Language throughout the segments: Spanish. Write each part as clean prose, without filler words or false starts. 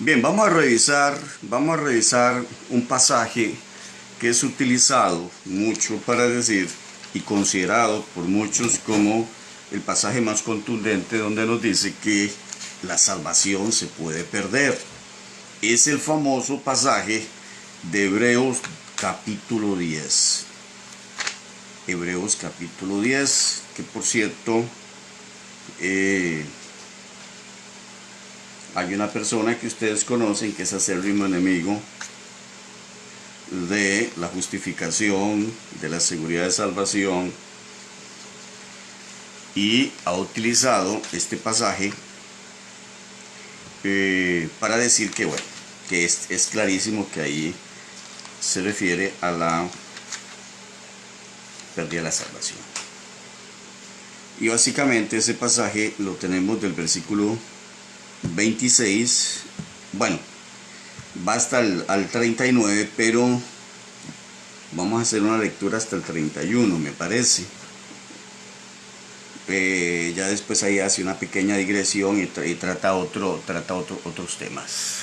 Bien, vamos a revisar un pasaje que es utilizado mucho para decir y considerado por muchos como el pasaje más contundente, donde nos dice que la salvación se puede perder. Es el famoso pasaje de Hebreos capítulo 10. Hebreos capítulo 10, que por cierto hay una persona que ustedes conocen que es acérrimo enemigo de la justificación, de la seguridad de salvación, y ha utilizado este pasaje para decir que, bueno, que es clarísimo que ahí se refiere a la pérdida de la salvación. Y básicamente ese pasaje lo tenemos del versículo 26, bueno, va hasta al 39, pero vamos a hacer una lectura hasta el 31, me parece. Ya después ahí hace una pequeña digresión y trata otros temas.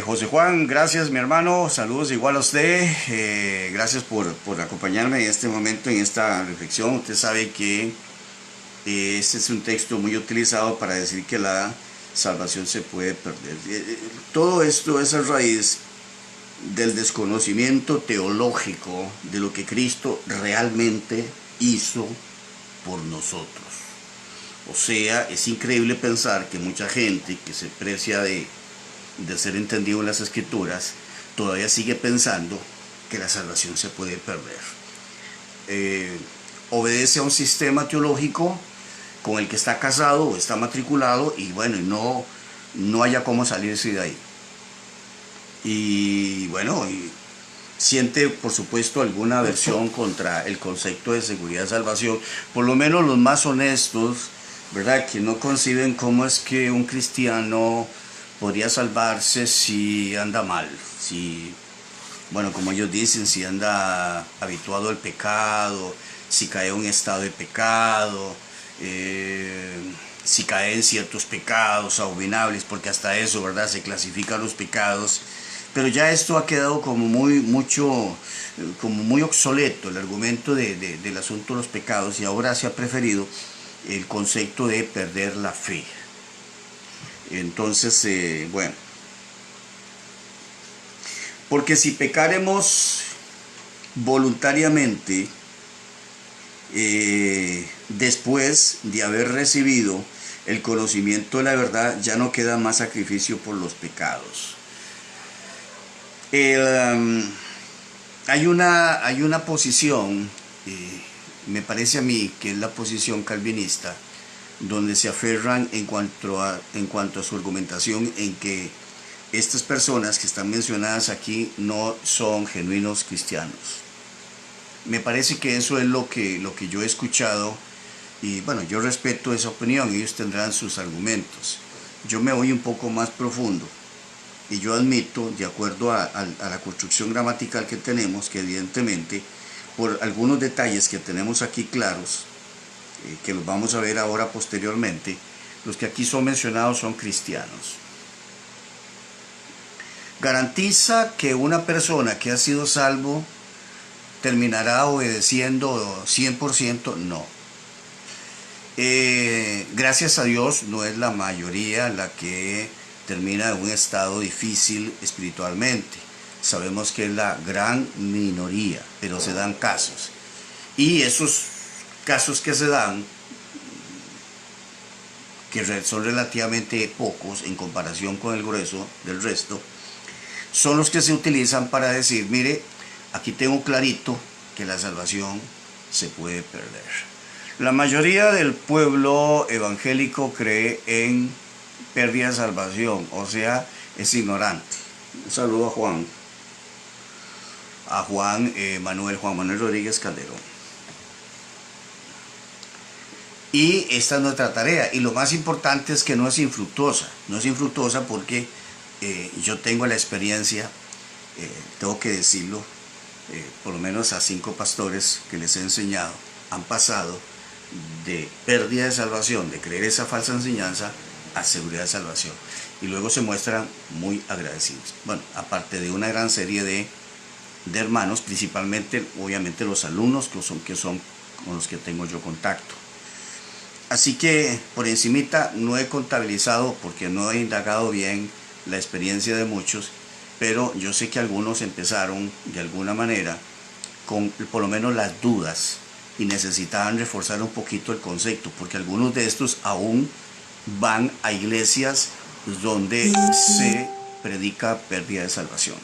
José Juan, gracias mi hermano, saludos igual a usted, gracias por acompañarme en este momento, en esta reflexión. Usted sabe que este es un texto muy utilizado para decir que la salvación se puede perder. Todo esto es a raíz del desconocimiento teológico de lo que Cristo realmente hizo por nosotros. O sea, es increíble pensar que mucha gente que se precia de ser entendido en las Escrituras todavía sigue pensando que la salvación se puede perder. Obedece a un sistema teológico con el que está casado o está matriculado, y bueno, no haya cómo salirse de ahí. Y bueno, y siente por supuesto alguna aversión contra el concepto de seguridad de salvación, por lo menos los más honestos, ¿verdad? Que no conciben cómo es que un cristiano podría salvarse si anda mal, si, bueno, como ellos dicen, si anda habituado al pecado, si cae en un estado de pecado, si cae en ciertos pecados abominables, porque hasta eso, ¿verdad? Se clasifican los pecados. Pero ya esto ha quedado como muy obsoleto, el argumento del asunto de los pecados, y ahora se ha preferido el concepto de perder la fe. Entonces, bueno, porque si pecaremos voluntariamente, después de haber recibido el conocimiento de la verdad, ya no queda más sacrificio por los pecados. Hay una posición, me parece a mí que es la posición calvinista, donde se aferran en cuanto a su argumentación en que estas personas que están mencionadas aquí no son genuinos cristianos. Me parece que eso es lo que yo he escuchado, y bueno, yo respeto esa opinión, ellos tendrán sus argumentos. Yo me voy un poco más profundo, y yo admito, de acuerdo a la construcción gramatical que tenemos, que evidentemente, por algunos detalles que tenemos aquí claros, que los vamos a ver ahora posteriormente, los que aquí son mencionados son cristianos. ¿Garantiza que una persona que ha sido salvo terminará obedeciendo 100%? No. Gracias a Dios no es la mayoría la que termina en un estado difícil espiritualmente. Sabemos que es la gran minoría, pero se dan casos. Y esos casos que se dan, que son relativamente pocos en comparación con el grueso del resto, son los que se utilizan para decir, mire, aquí tengo clarito que la salvación se puede perder. La mayoría del pueblo evangélico cree en pérdida de salvación, o sea, es ignorante. Un saludo a Juan Manuel Rodríguez Calderón. Y esta es nuestra tarea, y lo más importante es que no es infructuosa. No es infructuosa porque yo tengo la experiencia, tengo que decirlo, por lo menos a 5 pastores que les he enseñado, han pasado de pérdida de salvación, de creer esa falsa enseñanza, a seguridad de salvación. y luego se muestran muy agradecidos. Bueno, aparte de una gran serie de hermanos, principalmente, obviamente, los alumnos que son con los que tengo yo contacto. Así que por encimita no he contabilizado porque no he indagado bien la experiencia de muchos, pero yo sé que algunos empezaron de alguna manera con por lo menos las dudas y necesitaban reforzar un poquito el concepto, porque algunos de estos aún van a iglesias donde se predica pérdida de salvación.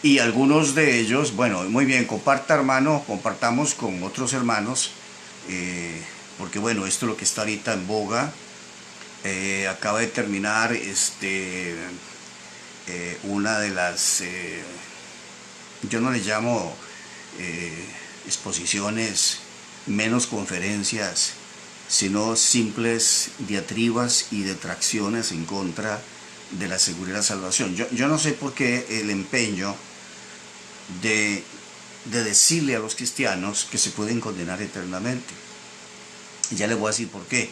Y algunos de ellos, bueno, muy bien, comparta hermano, compartamos con otros hermanos, porque bueno, esto es lo que está ahorita en boga. Acaba de terminar una de las, yo no le llamo exposiciones, menos conferencias, sino simples diatribas y detracciones en contra de la seguridad de la salvación. Yo no sé por qué el empeño de decirle a los cristianos que se pueden condenar eternamente. Ya les voy a decir por qué.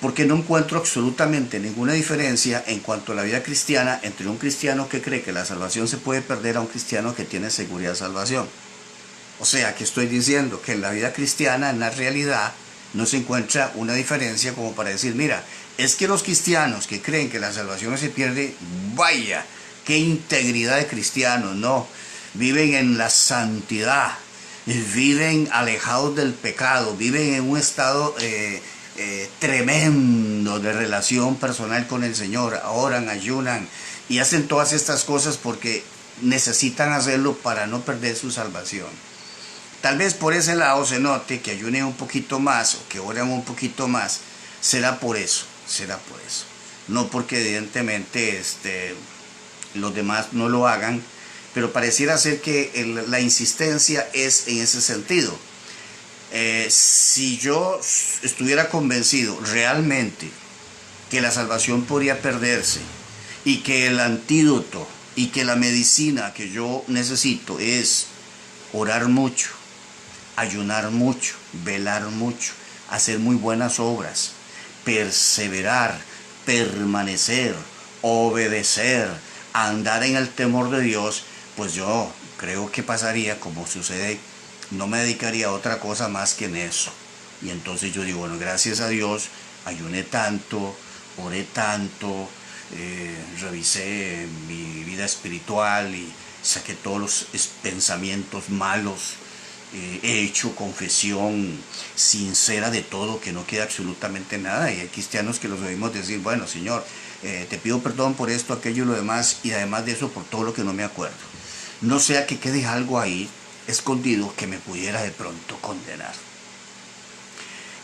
Porque no encuentro absolutamente ninguna diferencia en cuanto a la vida cristiana entre un cristiano que cree que la salvación se puede perder a un cristiano que tiene seguridad de salvación. O sea, que estoy diciendo que en la vida cristiana, en la realidad, no se encuentra una diferencia como para decir, mira, es que los cristianos que creen que la salvación no se pierde, vaya, qué integridad de cristianos, no, viven en la santidad, viven alejados del pecado, viven en un estado tremendo de relación personal con el Señor, oran, ayunan y hacen todas estas cosas porque necesitan hacerlo para no perder su salvación. Tal vez por ese lado se note que ayunen un poquito más o que oren un poquito más, será por eso, no porque evidentemente los demás no lo hagan, pero pareciera ser que la insistencia es en ese sentido. Si yo estuviera convencido realmente que la salvación podría perderse y que el antídoto y que la medicina que yo necesito es orar mucho, ayunar mucho, velar mucho, hacer muy buenas obras, perseverar, permanecer, obedecer, andar en el temor de Dios, pues yo creo que pasaría como sucede, no me dedicaría a otra cosa más que en eso. Y entonces yo digo, bueno, gracias a Dios, ayuné tanto, oré tanto, revisé mi vida espiritual y saqué todos los pensamientos malos, he hecho confesión sincera de todo, que no queda absolutamente nada. Y hay cristianos que los oímos decir, bueno, Señor, te pido perdón por esto, aquello y lo demás, y además de eso por todo lo que no me acuerdo. No sea que quede algo ahí escondido que me pudiera de pronto condenar.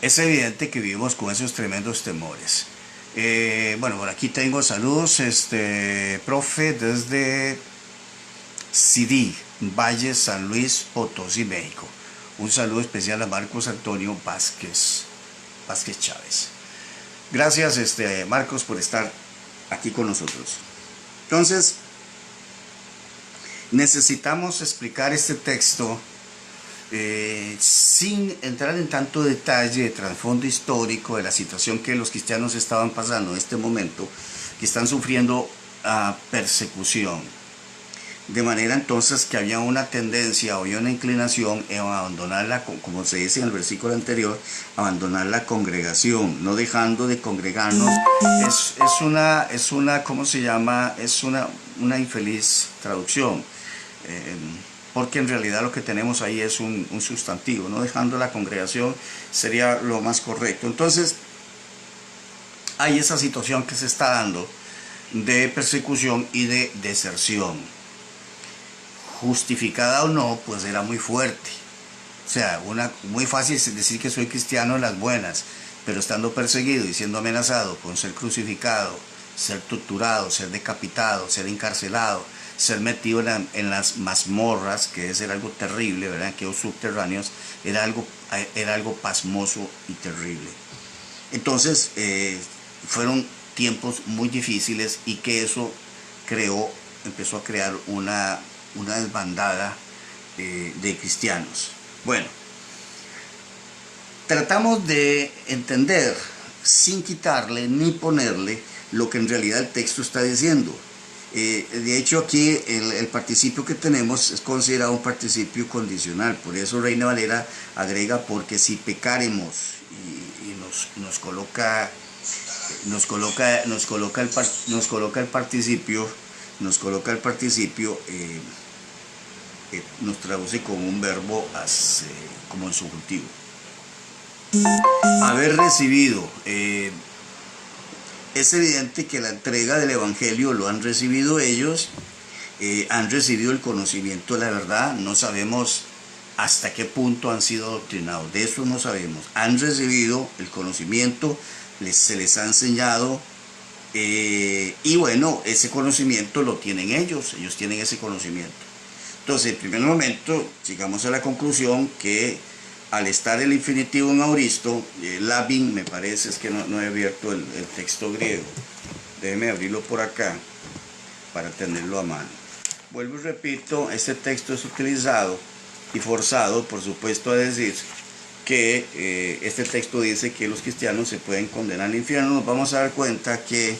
Es evidente que vivimos con esos tremendos temores. Bueno, por aquí tengo saludos, profe, desde CD, Valle, San Luis Potosí, México. Un saludo especial a Marcos Antonio Vázquez Chávez. Gracias, Marcos, por estar aquí con nosotros. Entonces, necesitamos explicar este texto sin entrar en tanto detalle de trasfondo histórico de la situación que los cristianos estaban pasando en este momento, que están sufriendo persecución. De manera entonces que había una tendencia, había una inclinación en abandonar como se dice en el versículo anterior, abandonar la congregación, no dejando de congregarnos. Es una ¿cómo se llama? Es una infeliz traducción, porque en realidad lo que tenemos ahí es un sustantivo, no dejando la congregación sería lo más correcto. Entonces, hay esa situación que se está dando de persecución y de deserción. Justificada o no, pues era muy fuerte. O sea, muy fácil es decir que soy cristiano en las buenas, pero estando perseguido y siendo amenazado con ser crucificado, ser torturado, ser decapitado, ser encarcelado, ser metido en las mazmorras, que es algo terrible, ¿verdad? Aquellos subterráneos, era algo pasmoso y terrible. Entonces, fueron tiempos muy difíciles y que eso empezó a crear una desbandada de cristianos. Bueno, tratamos de entender, sin quitarle ni ponerle, lo que en realidad el texto está diciendo. De hecho, aquí el participio que tenemos es considerado un participio condicional. Por eso Reina Valera agrega: porque si pecaremos, y nos coloca el participio, nos traduce como un verbo como en subjuntivo. Haber recibido. Es evidente que la entrega del Evangelio lo han recibido ellos, han recibido el conocimiento de la verdad. No sabemos hasta qué punto han sido adoctrinados, de eso no sabemos. Han recibido el conocimiento, se les ha enseñado, y bueno, ese conocimiento lo tienen ellos tienen ese conocimiento. Entonces, en primer momento, llegamos a la conclusión que al estar el infinitivo en auristo, labin, me parece, es que no he abierto el texto griego. Déjeme abrirlo por acá para tenerlo a mano. Vuelvo y repito, este texto es utilizado y forzado, por supuesto, a decir que este texto dice que los cristianos se pueden condenar al infierno. Nos vamos a dar cuenta que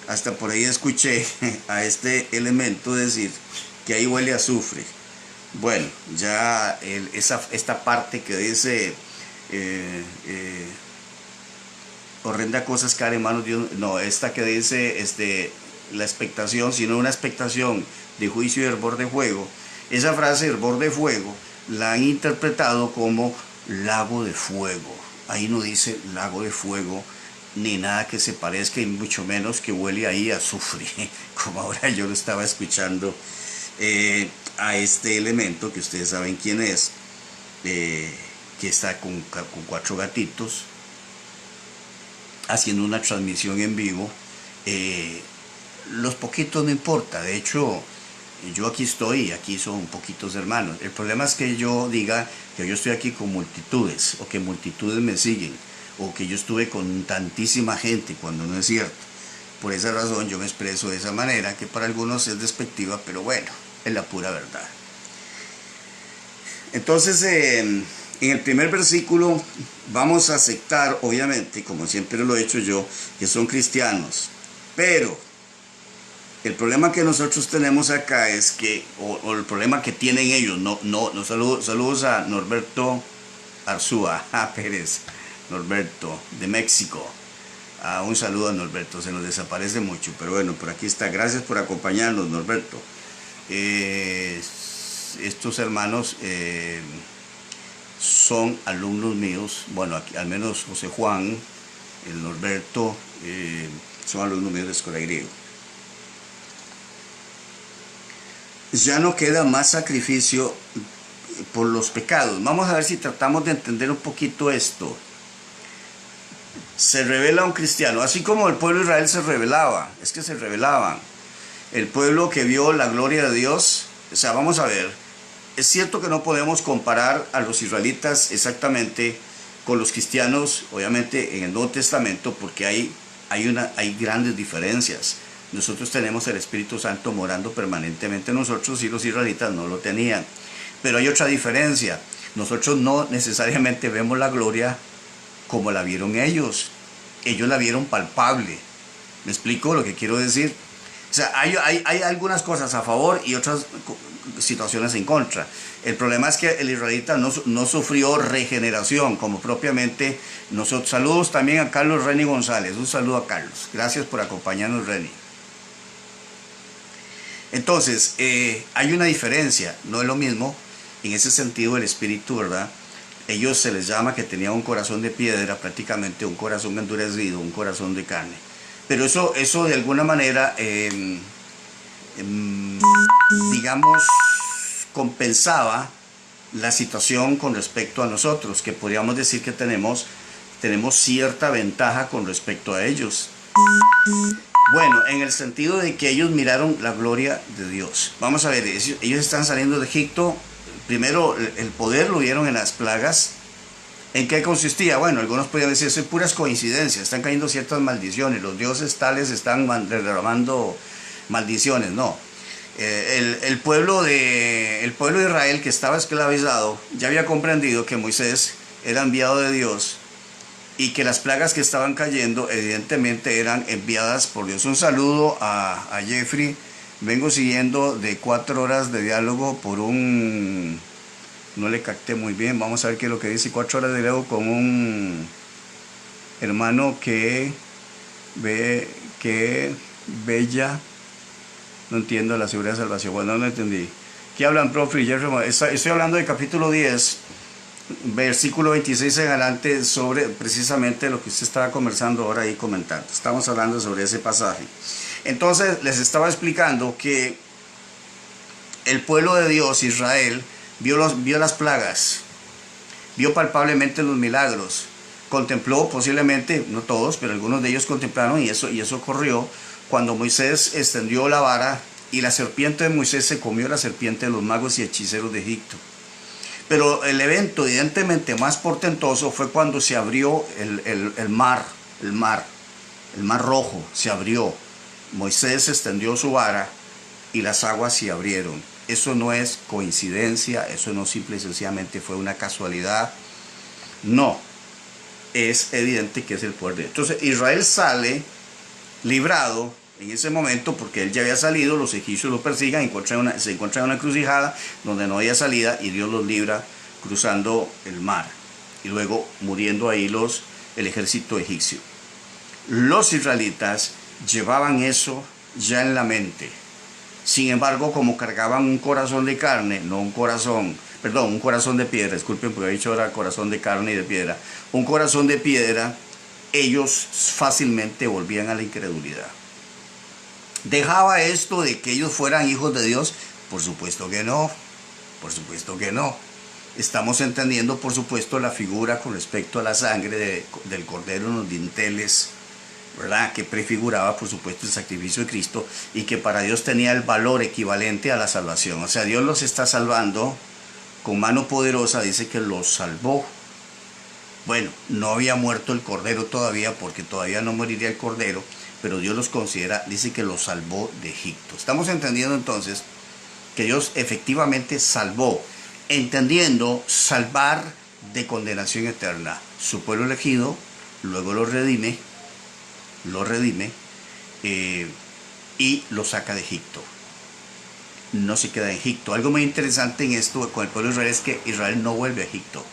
hasta por ahí escuché a este elemento decir que ahí huele a azufre. Bueno, ya esta parte que dice horrenda cosas caer en manos de Dios, no, esta que dice la expectación, sino una expectación de juicio y hervor de fuego, esa frase hervor de fuego la han interpretado como lago de fuego. Ahí no dice lago de fuego ni nada que se parezca, y mucho menos que huele ahí a azufre, como ahora yo lo estaba escuchando a este elemento que ustedes saben quién es, que está con 4 gatitos haciendo una transmisión en vivo. Los poquitos no importa, de hecho yo aquí estoy y aquí son poquitos hermanos. El problema es que yo diga que yo estoy aquí con multitudes, o que multitudes me siguen, o que yo estuve con tantísima gente, cuando no es cierto. Por esa razón yo me expreso de esa manera, que para algunos es despectiva, pero bueno, es la pura verdad. Entonces, en el primer versículo vamos a aceptar, obviamente, como siempre lo he hecho yo, que son cristianos. Pero el problema que nosotros tenemos acá es que, o el problema que tienen ellos, saludos a Norberto Arzúa Pérez, Norberto, de México. Un saludo a Norberto, se nos desaparece mucho, pero bueno, por aquí está. Gracias por acompañarnos, Norberto. Estos hermanos son alumnos míos, bueno, aquí, al menos José Juan, el Norberto, son alumnos míos de escuela griego. Ya no queda más sacrificio por los pecados. Vamos a ver si tratamos de entender un poquito esto. Se revela un cristiano, así como el pueblo de Israel se rebelaba, es que se rebelaban. El pueblo que vio la gloria de Dios, o sea, vamos a ver, es cierto que no podemos comparar a los israelitas exactamente con los cristianos, obviamente en el Nuevo Testamento, porque hay grandes diferencias. Nosotros tenemos el Espíritu Santo morando permanentemente en nosotros, y los israelitas no lo tenían. Pero hay otra diferencia, nosotros no necesariamente vemos la gloria como la vieron ellos la vieron palpable. ¿Me explico lo que quiero decir? O sea, hay algunas cosas a favor y otras situaciones en contra. El problema es que el israelita no sufrió regeneración como propiamente nosotros. Saludos también a Carlos Reni González. Un saludo a Carlos. Gracias por acompañarnos, Reni. Entonces, hay una diferencia. No es lo mismo en ese sentido el espíritu, ¿verdad? Ellos se les llama que tenían un corazón de piedra, prácticamente un corazón endurecido, un corazón de carne. Pero eso de alguna manera, digamos, compensaba la situación con respecto a nosotros, que podríamos decir que tenemos cierta ventaja con respecto a ellos. Bueno, en el sentido de que ellos miraron la gloria de Dios. Vamos a ver, ellos están saliendo de Egipto. Primero, el poder lo vieron en las plagas. ¿En qué consistía? Bueno, algunos podrían decir, son puras coincidencias, están cayendo ciertas maldiciones, los dioses tales están derramando maldiciones. No, el pueblo de Israel, que estaba esclavizado, ya había comprendido que Moisés era enviado de Dios y que las plagas que estaban cayendo evidentemente eran enviadas por Dios. Un saludo a Jeffrey. Vengo siguiendo de 4 horas de diálogo por un... No le capté muy bien, vamos a ver qué es lo que dice. 4 horas de diálogo con un hermano que bella, no entiendo la seguridad de salvación. Bueno, no entendí. ¿Qué hablan, profe? Estoy hablando del capítulo 10, versículo 26 en adelante, sobre precisamente lo que usted estaba conversando ahora y comentando. Estamos hablando sobre ese pasaje. Entonces, les estaba explicando que el pueblo de Dios, Israel, vio las plagas, vio palpablemente los milagros, contempló posiblemente, no todos, pero algunos de ellos contemplaron, y eso ocurrió cuando Moisés extendió la vara y la serpiente de Moisés se comió la serpiente de los magos y hechiceros de Egipto. Pero el evento evidentemente más portentoso fue cuando se abrió el mar Rojo se abrió. Moisés extendió su vara y las aguas se abrieron. Eso no es coincidencia, eso no simple y sencillamente fue una casualidad. No, es evidente que es el poder de Dios. Entonces Israel sale librado en ese momento porque él ya había salido, los egipcios lo persigan, se encuentra en una encrucijada donde no había salida y Dios los libra cruzando el mar y luego muriendo ahí el ejército egipcio. Los israelitas llevaban eso ya en la mente. Sin embargo, como cargaban un corazón de carne, un corazón de piedra, disculpen porque he dicho ahora corazón de carne y de piedra, un corazón de piedra, ellos fácilmente volvían a la incredulidad. ¿Dejaba esto de que ellos fueran hijos de Dios? Por supuesto que no, por supuesto que no. Estamos entendiendo, por supuesto, la figura con respecto a la sangre del cordero en los dinteles, ¿verdad? Que prefiguraba, por supuesto, el sacrificio de Cristo y que para Dios tenía el valor equivalente a la salvación. O sea, Dios los está salvando con mano poderosa, dice que los salvó. Bueno, no había muerto el cordero todavía porque todavía no moriría el cordero, pero Dios los considera, dice que los salvó de Egipto. Estamos entendiendo entonces que Dios efectivamente salvó, entendiendo salvar de condenación eterna. Su pueblo elegido, luego lo redime y lo saca de Egipto. No se queda en Egipto. Algo muy interesante en esto con el pueblo de Israel es que Israel no vuelve a Egipto.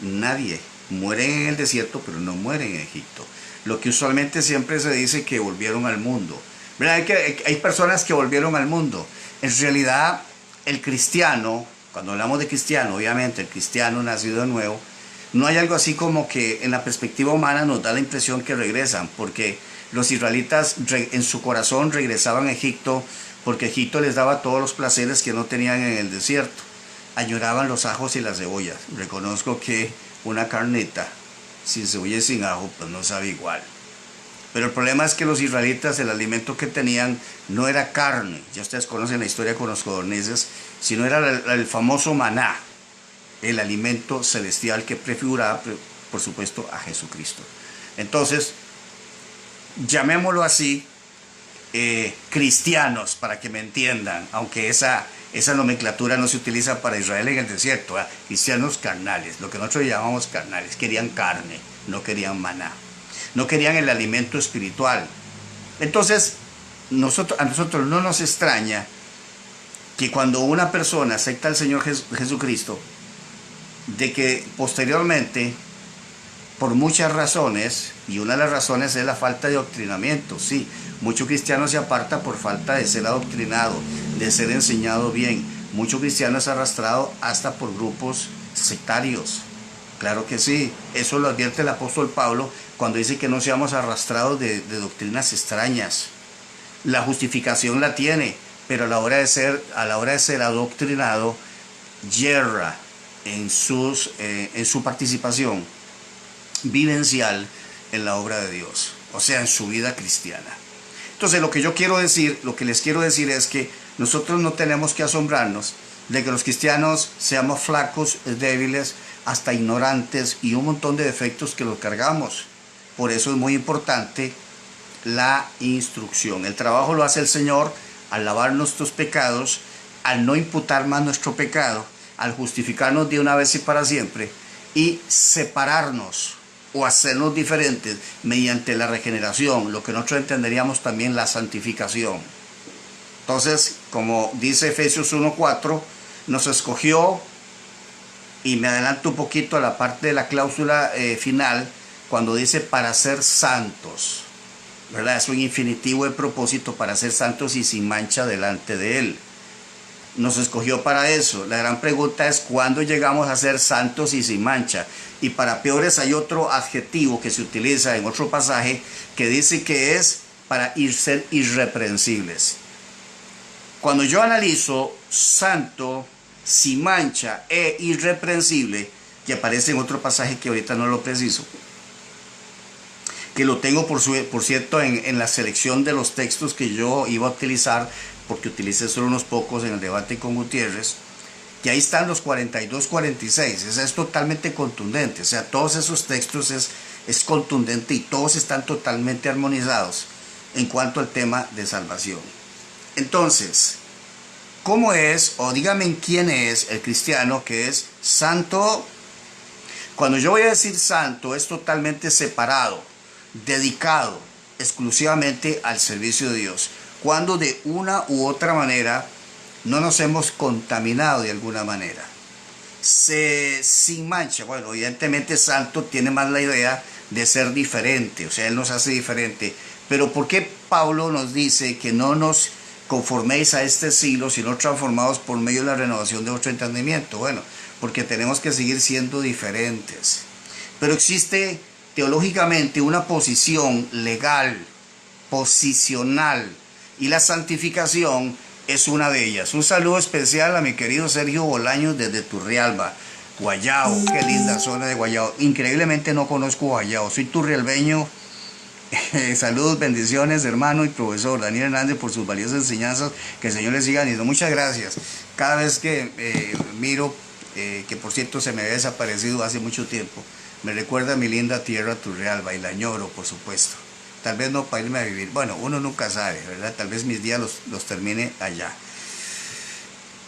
Nadie muere en el desierto, pero no muere en Egipto. Lo que usualmente siempre se dice que volvieron al mundo. ¿Verdad? Hay personas que volvieron al mundo. En realidad, el cristiano, cuando hablamos de cristiano, obviamente el cristiano nacido de nuevo, no hay algo así como que en la perspectiva humana nos da la impresión que regresan, porque los israelitas en su corazón regresaban a Egipto porque Egipto les daba todos los placeres que no tenían en el desierto. Añoraban los ajos y las cebollas. Reconozco que una carneta sin cebolla y sin ajo pues no sabe igual. Pero el problema es que los israelitas, el alimento que tenían no era carne, ya ustedes conocen la historia con los codornices, sino era el famoso maná, el alimento celestial que prefiguraba, por supuesto, a Jesucristo. Entonces, llamémoslo así, cristianos, para que me entiendan, aunque esa nomenclatura no se utiliza para Israel en el desierto, cristianos carnales, lo que nosotros llamamos carnales, querían carne, no querían maná, no querían el alimento espiritual. Entonces, a nosotros no nos extraña que cuando una persona acepta al Señor Jesucristo, de que posteriormente, por muchas razones, y una de las razones es la falta de adoctrinamiento, sí, mucho cristiano se aparta por falta de ser adoctrinado, de ser enseñado bien. Mucho cristiano es arrastrado hasta por grupos sectarios. Claro que sí, eso lo advierte el apóstol Pablo cuando dice que no seamos arrastrados de doctrinas extrañas. La justificación la tiene, pero a la hora de ser adoctrinado, yerra en su participación vivencial en la obra de Dios, o sea, en su vida cristiana. Entonces, lo que les quiero decir es que nosotros no tenemos que asombrarnos de que los cristianos seamos flacos, débiles, hasta ignorantes y un montón de defectos que los cargamos. Por eso es muy importante la instrucción. El trabajo lo hace el Señor al lavar nuestros pecados, al no imputar más nuestro pecado, al justificarnos de una vez y para siempre y separarnos o hacernos diferentes mediante la regeneración, lo que nosotros entenderíamos también la santificación. Entonces, como dice Efesios 1:4, nos escogió, y me adelanto un poquito a la parte de la cláusula final, cuando dice para ser santos, ¿verdad? Es un infinitivo de propósito, para ser santos y sin mancha delante de Él. Nos escogió para eso. La gran pregunta es ¿cuándo llegamos a ser santos y sin mancha? Y para peores hay otro adjetivo que se utiliza en otro pasaje que dice que es para ser irreprensibles. Cuando yo analizo santo, sin mancha e irreprensible, que aparece en otro pasaje que ahorita no lo preciso, que lo tengo por cierto en la selección de los textos que yo iba a utilizar, porque utilicé solo unos pocos en el debate con Gutiérrez, que ahí están los 42, 46, es totalmente contundente, o sea, todos esos textos es contundente y todos están totalmente armonizados en cuanto al tema de salvación. Entonces, ¿cómo es, o dígame quién es el cristiano que es santo? Cuando yo voy a decir santo, es totalmente separado, dedicado exclusivamente al servicio de Dios, cuando de una u otra manera no nos hemos contaminado de alguna manera. Sin mancha, bueno, evidentemente santo tiene más la idea de ser diferente, o sea, Él nos hace diferente. Pero ¿por qué Pablo nos dice que no nos conforméis a este siglo, sino transformados por medio de la renovación de vuestro entendimiento? Bueno, porque tenemos que seguir siendo diferentes. Pero existe teológicamente una posición legal, posicional, y la santificación es una de ellas. Un saludo especial a mi querido Sergio Bolaños desde Turrialba, Guayao. Qué linda zona de Guayao. Increíblemente no conozco Guayao, soy turrialbeño. Saludos, bendiciones, hermano y profesor Daniel Hernández, por sus valiosas enseñanzas. Que el Señor les siga dando. Muchas gracias. Cada vez que miro, que por cierto se me había desaparecido hace mucho tiempo, me recuerda a mi linda tierra Turrialba y la añoro, por supuesto. Tal vez no para irme a vivir. Bueno, uno nunca sabe, ¿verdad? Tal vez mis días los termine allá.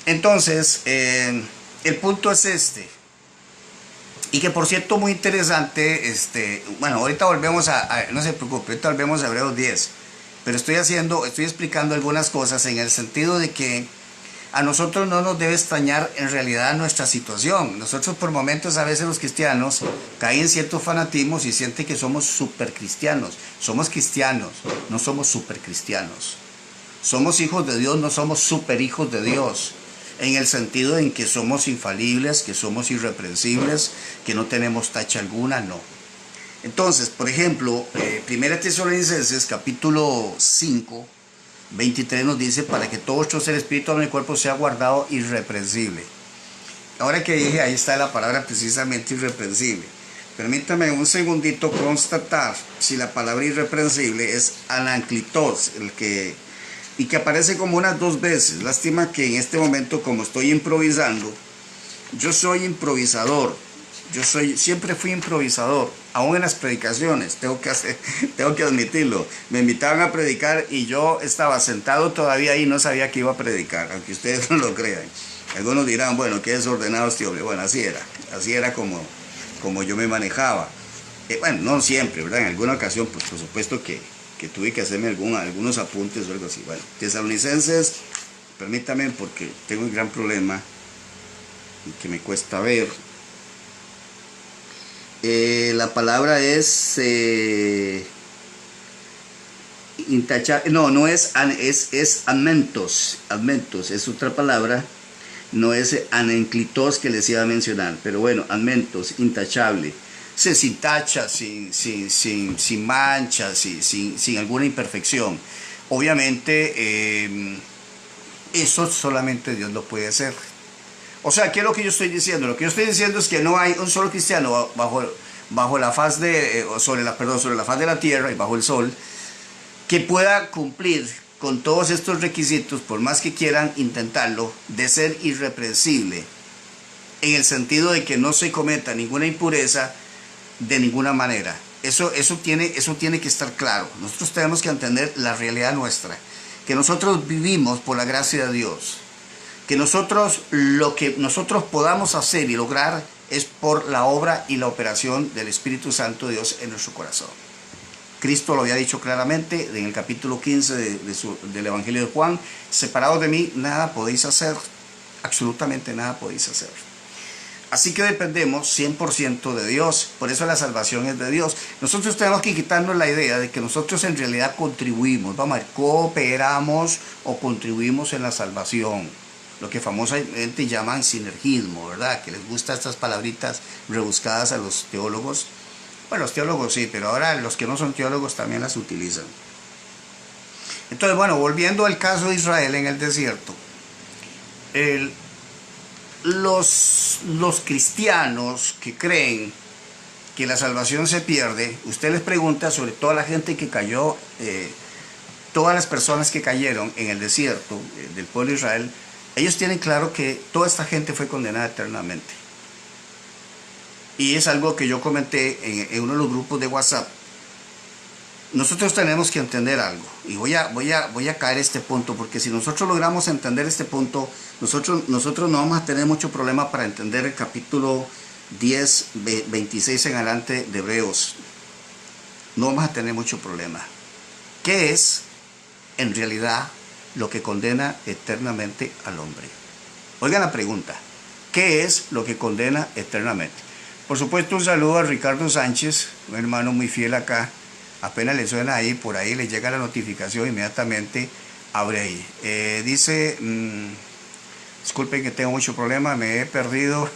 Entonces, el punto es este. Y que por cierto, muy interesante, bueno, ahorita volvemos no se preocupe, ahorita volvemos a Hebreos 10. Pero estoy explicando algunas cosas en el sentido de que a nosotros no nos debe extrañar en realidad nuestra situación. Nosotros por momentos, a veces los cristianos caen en ciertos fanatismos y sienten que somos super cristianos. Somos cristianos, no somos super cristianos. Somos hijos de Dios, no somos super hijos de Dios. En el sentido en que somos infalibles, que somos irreprensibles, que no tenemos tacha alguna, no. Entonces, por ejemplo, 1 Tesalonicenses capítulo 5, 23 nos dice, para que todo vuestro ser, espíritu, alma y cuerpo sea guardado irreprensible. Ahora que dije, ahí está la palabra precisamente irreprensible. Permítame un segundito constatar si la palabra irreprensible es ananclitos, y que aparece como unas 2 veces. Lástima que en este momento, como estoy improvisando, yo soy improvisador. Siempre fui improvisador, aún en las predicaciones, tengo que admitirlo. Me invitaban a predicar y yo estaba sentado todavía ahí, no sabía que iba a predicar, aunque ustedes no lo crean. Algunos dirán, bueno, qué desordenado este hombre. Bueno, así era como yo me manejaba. Bueno, no siempre, ¿verdad? En alguna ocasión, pues por supuesto que tuve que hacerme algunos apuntes o algo así. Bueno, Tesalonicenses, permítame porque tengo un gran problema y que me cuesta ver. La palabra es intachable, no es admentos, es otra palabra, no es anenclitos que les iba a mencionar, pero bueno, admentos, intachable, sin tacha, sin mancha, sin alguna imperfección. Obviamente eso solamente Dios lo puede hacer. O sea, ¿qué es lo que yo estoy diciendo? Lo que yo estoy diciendo es que no hay un solo cristiano bajo la faz sobre la faz de la tierra y bajo el sol que pueda cumplir con todos estos requisitos, por más que quieran intentarlo, de ser irreprensible, en el sentido de que no se cometa ninguna impureza de ninguna manera. Eso tiene que estar claro. Nosotros tenemos que entender la realidad nuestra, que nosotros vivimos por la gracia de Dios. Que nosotros, lo que nosotros podamos hacer y lograr es por la obra y la operación del Espíritu Santo de Dios en nuestro corazón. Cristo lo había dicho claramente en el capítulo 15 del Evangelio de Juan: separados de mí, nada podéis hacer, absolutamente nada podéis hacer. Así que dependemos 100% de Dios, por eso la salvación es de Dios. Nosotros tenemos que quitarnos la idea de que nosotros en realidad contribuimos, vamos a ver, cooperamos o contribuimos en la salvación, lo que famosamente llaman sinergismo, ¿verdad? Que les gustan estas palabritas rebuscadas a los teólogos. Bueno, los teólogos sí, pero ahora los que no son teólogos también las utilizan. Entonces, bueno, volviendo al caso de Israel en el desierto, los cristianos que creen que la salvación se pierde, usted les pregunta sobre toda la gente que cayó, todas las personas que cayeron en el desierto del pueblo de Israel, ellos tienen claro que toda esta gente fue condenada eternamente. Y es algo que yo comenté en uno de los grupos de WhatsApp. Nosotros tenemos que entender algo, y voy a caer este punto, porque si nosotros logramos entender este punto, nosotros no vamos a tener mucho problema para entender el capítulo 10, 26 en adelante de Hebreos. No vamos a tener mucho problema. ¿Qué es en realidad lo que condena eternamente al hombre? Oigan la pregunta: ¿qué es lo que condena eternamente? Por supuesto, un saludo a Ricardo Sánchez, un hermano muy fiel acá. Apenas le suena ahí, por ahí le llega la notificación, inmediatamente abre ahí. Dice, disculpen que tengo mucho problema, me he perdido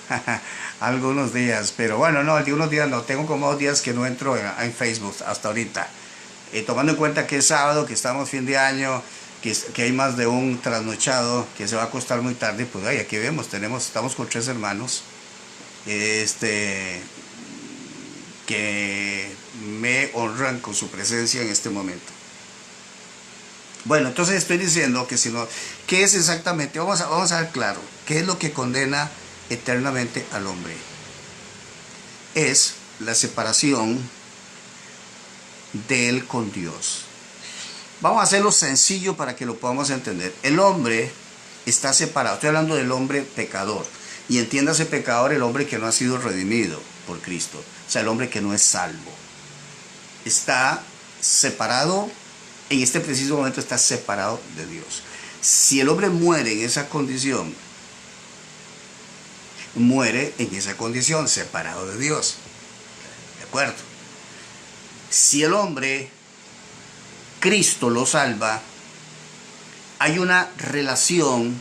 algunos días, pero bueno, no, de unos días no, tengo como 2 días que no entro en Facebook hasta ahorita. Tomando en cuenta que es sábado, que estamos fin de año, que hay más de un trasnochado que se va a acostar muy tarde, pues ay, aquí vemos, estamos con 3 hermanos, que me honran con su presencia en este momento. Bueno, entonces estoy diciendo que si no, ¿qué es exactamente? Vamos a ver claro, ¿qué es lo que condena eternamente al hombre? Es la separación de él con Dios. Vamos a hacerlo sencillo para que lo podamos entender. El hombre está separado, estoy hablando del hombre pecador, y entiéndase pecador el hombre que no ha sido redimido por Cristo, o sea, el hombre que no es salvo. Está separado, en este preciso momento está separado de Dios. Si el hombre muere en esa condición, separado de Dios. ¿De acuerdo? Si el hombre, Cristo lo salva, hay una relación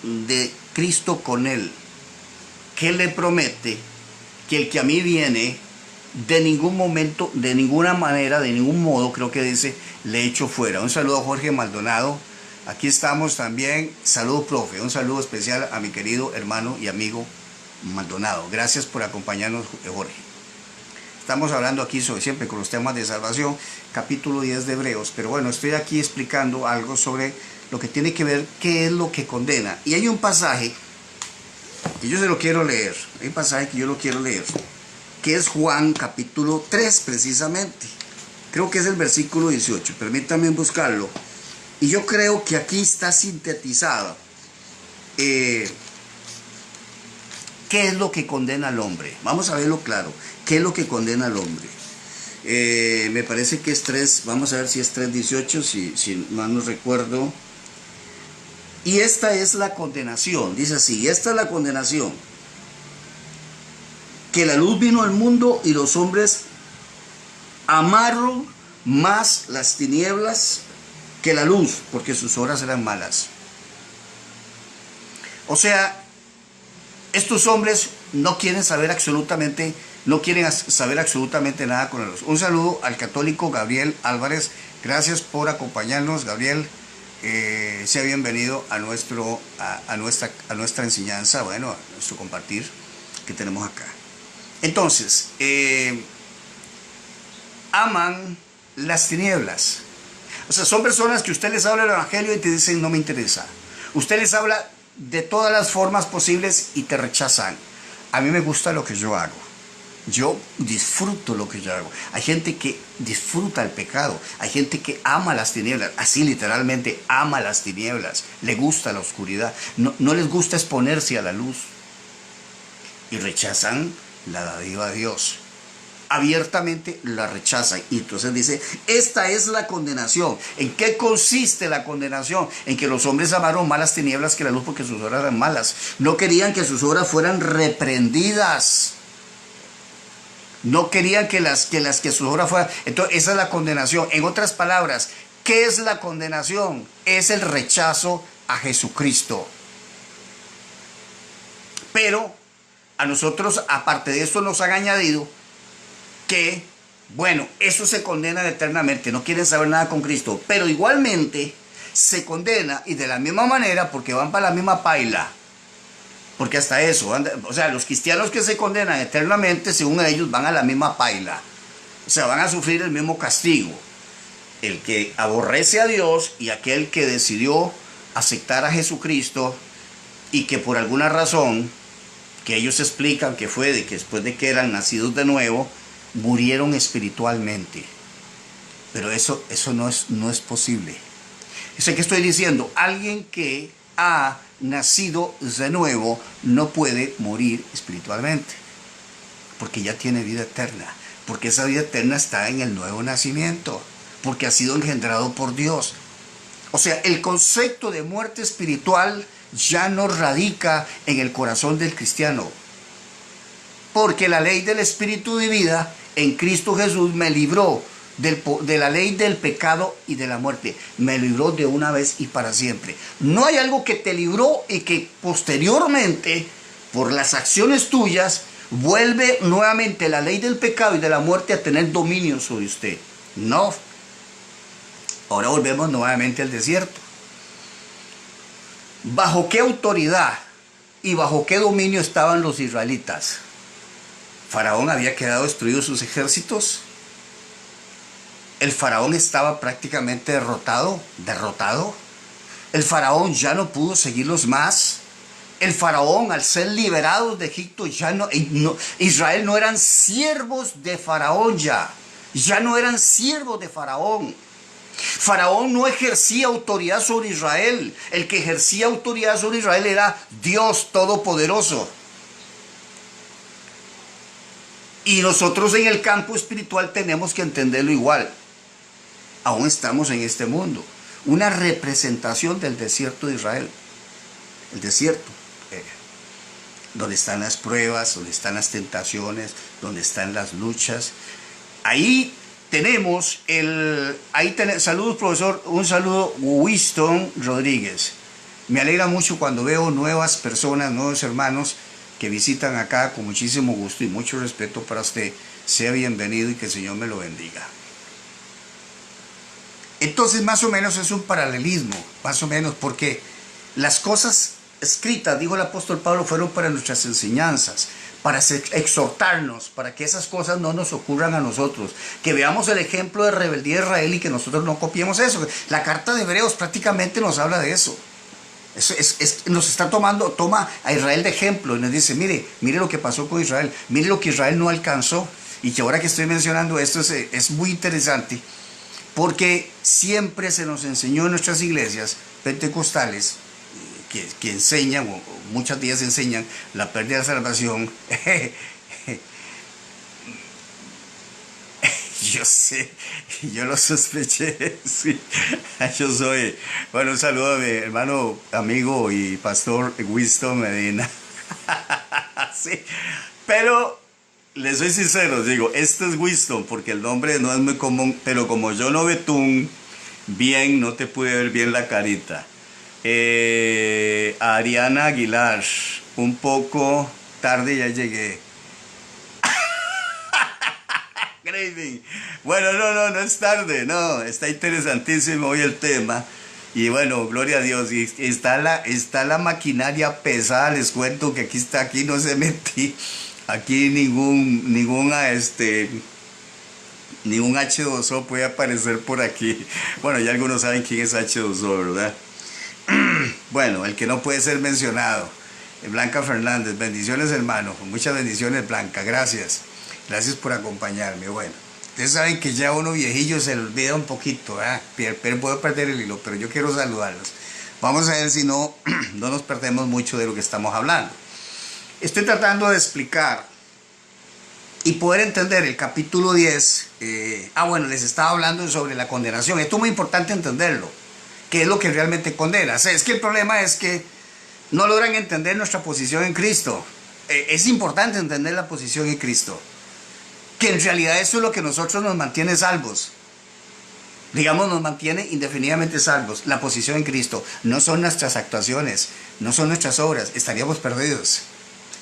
de Cristo con él, que le promete que el que a mí viene, de ningún momento, de ninguna manera, de ningún modo, creo que dice, le echo fuera. Un saludo a Jorge Maldonado, aquí estamos también. Saludo, profe, un saludo especial a mi querido hermano y amigo Maldonado. Gracias por acompañarnos, Jorge. Estamos hablando aquí sobre, siempre con los temas de salvación, capítulo 10 de Hebreos, pero bueno, estoy aquí explicando algo sobre lo que tiene que ver qué es lo que condena. Y hay un pasaje que yo se lo quiero leer, que es Juan capítulo 3 precisamente. Creo que es el versículo 18, permítanme buscarlo. Y yo creo que aquí está sintetizado qué es lo que condena al hombre. Vamos a verlo claro, qué es lo que condena al hombre. Me parece que es 3, vamos a ver si es 3:18, si mal no recuerdo. Y esta es la condenación, dice así: esta es la condenación, que la luz vino al mundo y los hombres amaron más las tinieblas que la luz, porque sus obras eran malas. O sea, estos hombres no quieren saber absolutamente nada con la luz. Un saludo al católico Gabriel Álvarez, gracias por acompañarnos, Gabriel. Sea bienvenido a nuestra enseñanza, bueno, a nuestro compartir que tenemos acá. Entonces, aman las tinieblas. O sea, son personas que usted les habla el evangelio y te dicen no me interesa. Usted les habla de todas las formas posibles y te rechazan. A mí me gusta lo que yo hago. Yo disfruto lo que yo hago. Hay gente que disfruta el pecado. Hay gente que ama las tinieblas. Así literalmente ama las tinieblas. Le gusta la oscuridad. No les gusta exponerse a la luz. y rechazan la dádiva de Dios. Abiertamente la rechazan. Y entonces dice, esta es la condenación. ¿En qué consiste la condenación? En que los hombres amaron más las tinieblas que la luz porque sus obras eran malas. No querían que sus obras fueran reprendidas. No querían que sus obras fueran. Entonces esa es la condenación. En otras palabras, ¿qué es la condenación? Es el rechazo a Jesucristo. Pero a nosotros, aparte de esto, nos han añadido que, bueno, eso se condena eternamente, no quieren saber nada con Cristo, pero igualmente se condena, y de la misma manera, porque van para la misma paila, porque hasta eso, o sea, los cristianos que se condenan eternamente, según ellos, van a la misma paila, o sea, van a sufrir el mismo castigo. El que aborrece a Dios y aquel que decidió aceptar a Jesucristo y que por alguna razón, que ellos explican que fue de que después de que eran nacidos de nuevo, murieron espiritualmente. Pero eso no es posible. Eso que estoy diciendo, alguien que ha nacido de nuevo no puede morir espiritualmente, porque ya tiene vida eterna, porque esa vida eterna está en el nuevo nacimiento, porque ha sido engendrado por Dios. O sea, el concepto de muerte espiritual ya no radica en el corazón del cristiano, porque la ley del espíritu de vida en Cristo Jesús me libró de la ley del pecado y de la muerte. Me libró de una vez y para siempre. No hay algo que te libró y que posteriormente, por las acciones tuyas, vuelve nuevamente la ley del pecado y de la muerte a tener dominio sobre usted. No. Ahora volvemos nuevamente al desierto. ¿Bajo qué autoridad y bajo qué dominio estaban los israelitas? Faraón había quedado destruido sus ejércitos. El faraón estaba prácticamente derrotado. El faraón ya no pudo seguirlos más. El faraón, al ser liberados de Egipto, Israel no eran siervos de faraón ya. Ya no eran siervos de faraón. Faraón no ejercía autoridad sobre Israel. El que ejercía autoridad sobre Israel era Dios Todopoderoso. Y nosotros en el campo espiritual tenemos que entenderlo igual. Aún estamos en este mundo. Una representación del desierto de Israel. El desierto. Donde están las pruebas, donde están las tentaciones, donde están las luchas. Ahí tenemos saludos, profesor. Un saludo, Winston Rodríguez. Me alegra mucho cuando veo nuevas personas, nuevos hermanos que visitan acá con muchísimo gusto y mucho respeto para usted. Sea bienvenido y que el Señor me lo bendiga. Entonces, más o menos es un paralelismo, más o menos, porque las cosas escritas, dijo el apóstol Pablo, fueron para nuestras enseñanzas, para exhortarnos, para que esas cosas no nos ocurran a nosotros, que veamos el ejemplo de rebeldía de Israel y que nosotros no copiemos eso. La carta de Hebreos prácticamente nos habla de eso. Nos está toma a Israel de ejemplo y nos dice, mire lo que pasó con Israel, mire lo que Israel no alcanzó. Y que ahora que estoy mencionando esto es muy interesante, porque siempre se nos enseñó en nuestras iglesias pentecostales, que enseñan, o muchas de ellas enseñan, la pérdida de la salvación. Yo sé, yo lo sospeché, sí. Yo soy, bueno, un saludo a mi hermano, amigo y pastor Winston Medina. Sí, pero les soy sincero, digo, este es Winston, porque el nombre no es muy común, pero como yo no betún bien, no te pude ver bien la carita. Ariana Aguilar, un poco tarde ya llegué. Bueno, no es tarde, no, está interesantísimo hoy el tema. Y bueno, gloria a Dios, y está la maquinaria pesada, les cuento que aquí no se metí, aquí ningún H2O puede aparecer por aquí. Bueno, ya algunos saben quién es H2O, ¿verdad? Bueno, el que no puede ser mencionado, Blanca Fernández, bendiciones hermano, muchas bendiciones Blanca, gracias por acompañarme. Bueno, ustedes saben que ya uno viejillo se le olvida un poquito, pero puedo perder el hilo, pero yo quiero saludarlos. Vamos a ver si no nos perdemos mucho de lo que estamos hablando. estoy tratando de explicar y poder entender el capítulo 10. Bueno, les estaba hablando sobre la condenación. Esto es muy importante entenderlo. ¿Qué es lo que realmente condena? O sea, es que el problema es que no logran entender nuestra posición en Cristo. Es importante entender la posición en Cristo. Que en realidad eso es lo que nosotros nos mantiene salvos. Digamos, nos mantiene indefinidamente salvos. La posición en Cristo. No son nuestras actuaciones, no son nuestras obras. Estaríamos perdidos.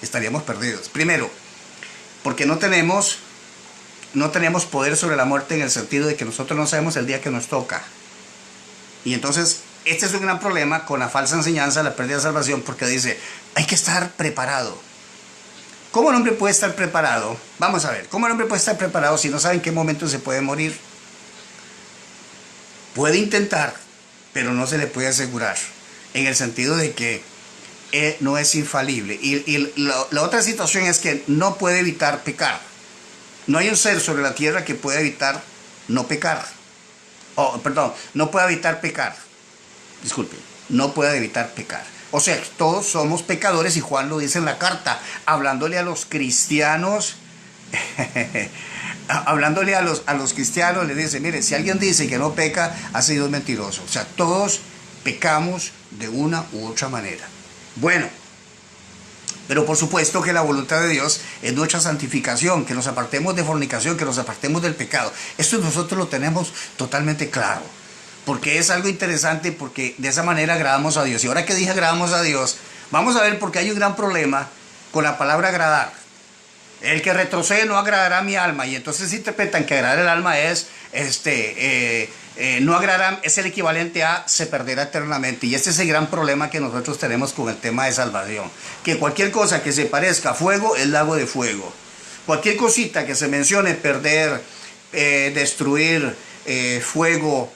Estaríamos perdidos. Primero, porque no tenemos poder sobre la muerte, en el sentido de que nosotros no sabemos el día que nos toca. Y entonces, este es un gran problema con la falsa enseñanza, la pérdida de salvación, porque dice, hay que estar preparado. ¿Cómo el hombre puede estar preparado? Vamos a ver, ¿cómo el hombre puede estar preparado si no sabe en qué momento se puede morir? Puede intentar, pero no se le puede asegurar, en el sentido de que no es infalible. Y la otra situación es que no puede evitar pecar. No hay un ser sobre la tierra que pueda evitar no pecar. No puede evitar pecar. Disculpe, no puede evitar pecar. O sea, todos somos pecadores, y Juan lo dice en la carta, hablándole a los cristianos. Hablándole a los cristianos, le dice, mire, si alguien dice que no peca, ha sido mentiroso. O sea, todos pecamos de una u otra manera. Bueno, pero por supuesto que la voluntad de Dios es nuestra santificación, que nos apartemos de fornicación, que nos apartemos del pecado. Esto nosotros lo tenemos totalmente claro, porque es algo interesante, porque de esa manera agradamos a Dios. Y ahora que dije agradamos a Dios, vamos a ver por qué hay un gran problema con la palabra agradar. El que retrocede no agradará a mi alma, y entonces interpretan que agradar el alma es no agradará, es el equivalente a se perderá eternamente. Y este es el gran problema que nosotros tenemos con el tema de salvación, que cualquier cosa que se parezca a fuego es lago de fuego. Cualquier cosita que se mencione perder, destruir, fuego,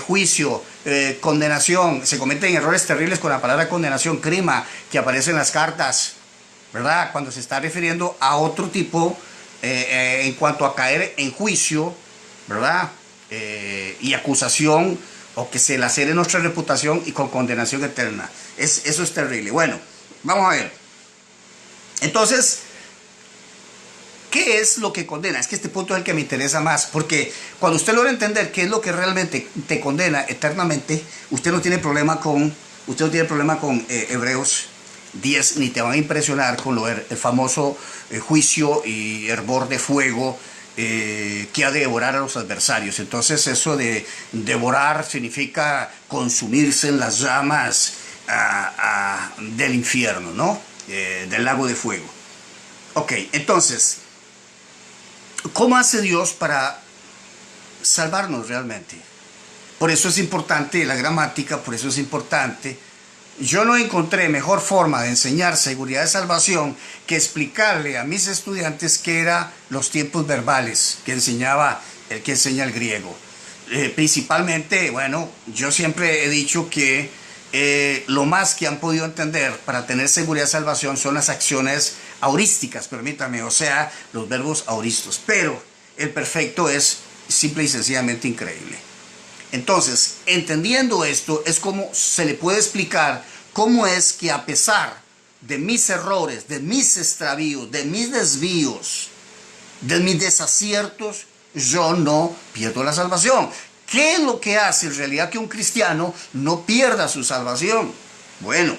juicio, condenación, se cometen errores terribles con la palabra condenación, crima, que aparece en las cartas, ¿verdad? Cuando se está refiriendo a otro tipo, en cuanto a caer en juicio, ¿verdad? Y acusación, o que se lacere nuestra reputación, y con condenación eterna. Eso es terrible. Bueno, vamos a ver. Entonces, ¿qué es lo que condena? Es que este punto es el que me interesa más, porque cuando usted logra entender qué es lo que realmente te condena eternamente, usted no tiene problema con Hebreos 10, ni te van a impresionar con el famoso juicio y hervor de fuego que ha de devorar a los adversarios. Entonces, eso de devorar significa consumirse en las llamas del infierno, ¿no? Del lago de fuego. Ok, entonces, ¿cómo hace Dios para salvarnos realmente? Por eso es importante la gramática, por eso es importante. Yo no encontré mejor forma de enseñar seguridad de salvación que explicarle a mis estudiantes qué eran los tiempos verbales que enseña el griego. Principalmente, bueno, yo siempre he dicho que lo más que han podido entender para tener seguridad de salvación son las acciones aurísticas, permítame, o sea, los verbos auristos. Pero el perfecto es simple y sencillamente increíble. Entonces, entendiendo esto, es como se le puede explicar cómo es que, a pesar de mis errores, de mis extravíos, de mis desvíos, de mis desaciertos, yo no pierdo la salvación. ¿Qué es lo que hace en realidad que un cristiano no pierda su salvación? Bueno,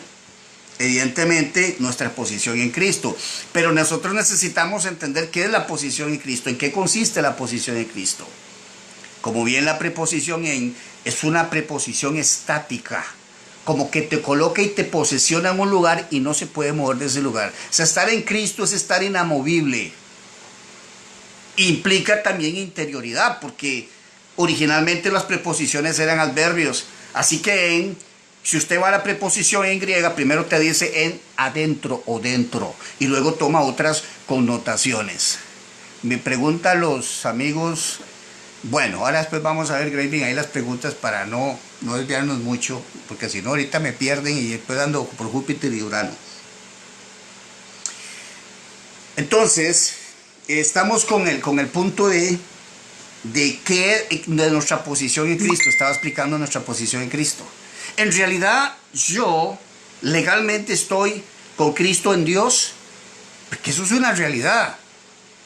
evidentemente nuestra posición en Cristo. Pero nosotros necesitamos entender qué es la posición en Cristo, en qué consiste la posición en Cristo. Como bien la preposición en es una preposición estática, como que te coloca y te posesiona en un lugar y no se puede mover de ese lugar. O sea, estar en Cristo es estar inamovible. Implica también interioridad, porque originalmente las preposiciones eran adverbios. Así que si usted va a la preposición en griega, primero te dice en adentro o dentro, y luego toma otras connotaciones. Me preguntan los amigos. Bueno, ahora después vamos a ver, Graving, ahí las preguntas para no desviarnos mucho, porque si no ahorita me pierden y después ando por Júpiter y Urano. Entonces, estamos con el punto de nuestra posición en Cristo. Estaba explicando nuestra posición en Cristo. En realidad, yo legalmente estoy con Cristo en Dios, Porque eso es una realidad.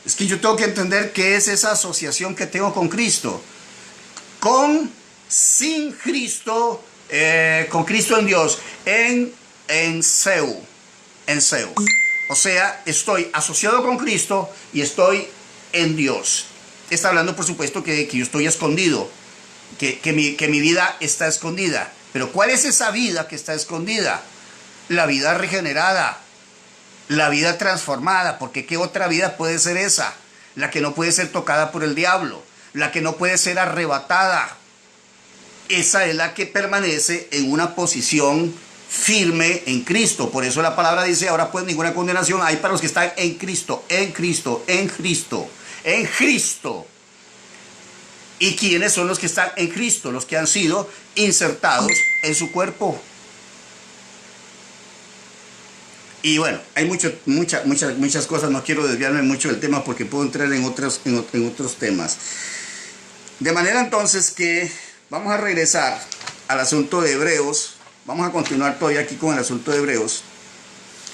Es que yo tengo que entender qué es esa asociación que tengo con Cristo. Sin Cristo, con Cristo en Dios, en Seu. O sea, estoy asociado con Cristo y estoy en Dios. Está hablando, por supuesto, que yo estoy escondido, que mi vida está escondida. Pero ¿cuál es esa vida que está escondida? La vida regenerada, la vida transformada, porque ¿qué otra vida puede ser esa? La que no puede ser tocada por el diablo, la que no puede ser arrebatada. Esa es la que permanece en una posición firme en Cristo. Por eso la palabra dice, ahora pues ninguna condenación hay para los que están en Cristo, en Cristo, en Cristo, en Cristo. ¿Y quiénes son los que están en Cristo? Los que han sido insertados en su cuerpo. Y bueno, hay muchas cosas, no quiero desviarme mucho del tema porque puedo entrar en otros temas. De manera entonces que vamos a regresar al asunto de Hebreos, vamos a continuar todavía aquí con el asunto de Hebreos,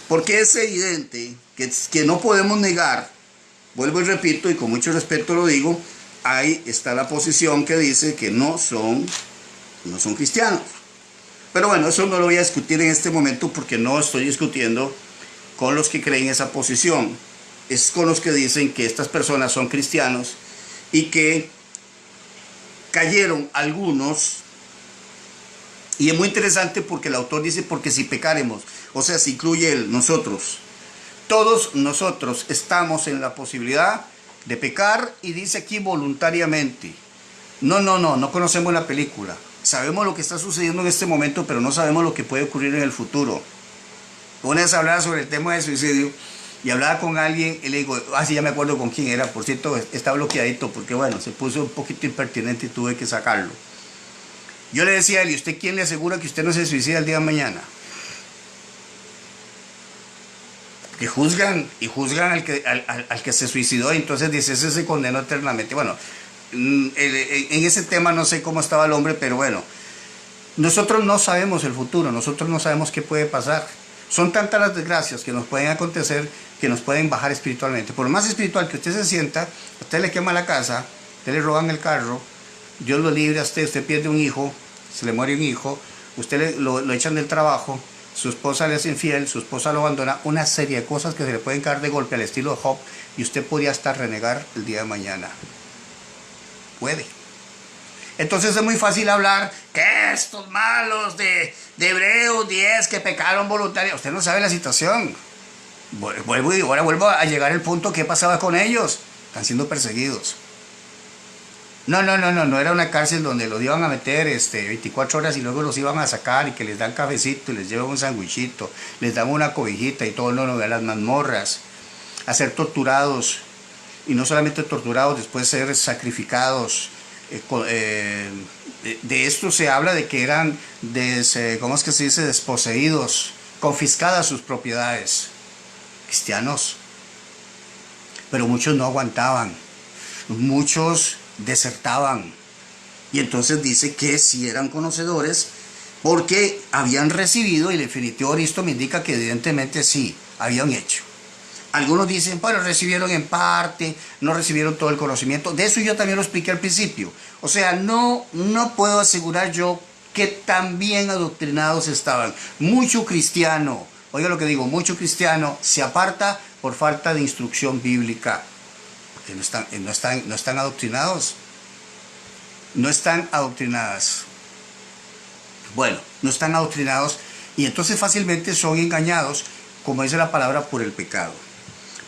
porque es evidente que no podemos negar, vuelvo y repito y con mucho respeto lo digo, ahí está la posición que dice que no son cristianos. Pero bueno, eso no lo voy a discutir en este momento porque no estoy discutiendo con los que creen esa posición. Es con los que dicen que estas personas son cristianos y que cayeron algunos. Y es muy interesante porque el autor dice, porque si pecaremos, o sea, se incluye nosotros. Todos nosotros estamos en la posibilidad de pecar y dice aquí voluntariamente. No conocemos la película. Sabemos lo que está sucediendo en este momento, pero no sabemos lo que puede ocurrir en el futuro. Una vez hablaba sobre el tema del suicidio y hablaba con alguien y le digo, sí, ya me acuerdo con quién era, por cierto, está bloqueadito porque bueno, se puso un poquito impertinente y tuve que sacarlo. Yo le decía a él, ¿y usted quién le asegura que usted no se suicida el día de mañana? Que juzgan al que se suicidó y entonces dice, ese se condenó eternamente. Bueno, en ese tema no sé cómo estaba el hombre, pero bueno, nosotros no sabemos el futuro, nosotros no sabemos qué puede pasar. Son tantas las desgracias que nos pueden acontecer que nos pueden bajar espiritualmente. Por lo más espiritual que usted se sienta, a usted le quema la casa, a usted le roban el carro, Dios lo libre a usted pierde un hijo, se le muere un hijo, usted lo echan del trabajo, su esposa le es infiel, su esposa lo abandona, una serie de cosas que se le pueden caer de golpe al estilo de Job y usted podría hasta renegar el día de mañana. Puede. Entonces es muy fácil hablar que estos malos de Hebreos 10 que pecaron voluntariamente. Usted no sabe la situación. Ahora vuelvo a llegar al punto que pasaba con ellos. Están siendo perseguidos. No era una cárcel donde los iban a meter 24 horas y luego los iban a sacar y que les dan cafecito y les llevan un sandwichito, les dan una cobijita y todo, no, a las mazmorras, a ser torturados. Y no solamente torturados, después ser sacrificados. De esto se habla de que eran, ¿cómo es que se dice? Desposeídos, confiscadas sus propiedades. Cristianos. Pero muchos no aguantaban. Muchos desertaban. Y entonces dice que sí eran conocedores porque habían recibido, y el definitivo Cristo me indica que evidentemente sí, habían hecho. Algunos dicen, bueno, recibieron en parte, no recibieron todo el conocimiento. De eso yo también lo expliqué al principio. O sea, no puedo asegurar yo que tan bien adoctrinados estaban. Mucho cristiano, oiga lo que digo, mucho cristiano se aparta por falta de instrucción bíblica. Porque no están adoctrinados. No están adoctrinadas. Bueno, no están adoctrinados y entonces fácilmente son engañados, como dice la palabra, por el pecado.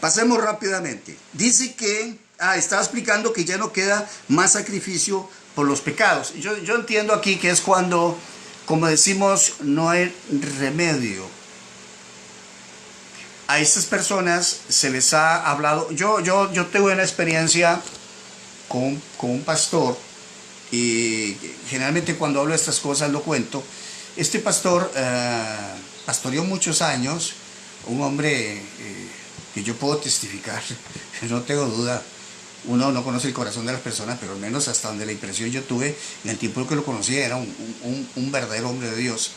Pasemos rápidamente. Dice que, estaba explicando que ya no queda más sacrificio por los pecados. Yo entiendo aquí que es cuando, como decimos, no hay remedio. A estas personas se les ha hablado. Yo tuve una experiencia con un pastor y generalmente cuando hablo de estas cosas lo cuento. Este pastor pastoreó muchos años, un hombre que yo puedo testificar, no tengo duda. Uno no conoce el corazón de las personas, pero al menos hasta donde la impresión yo tuve en el tiempo que lo conocí, era un verdadero hombre de Dios.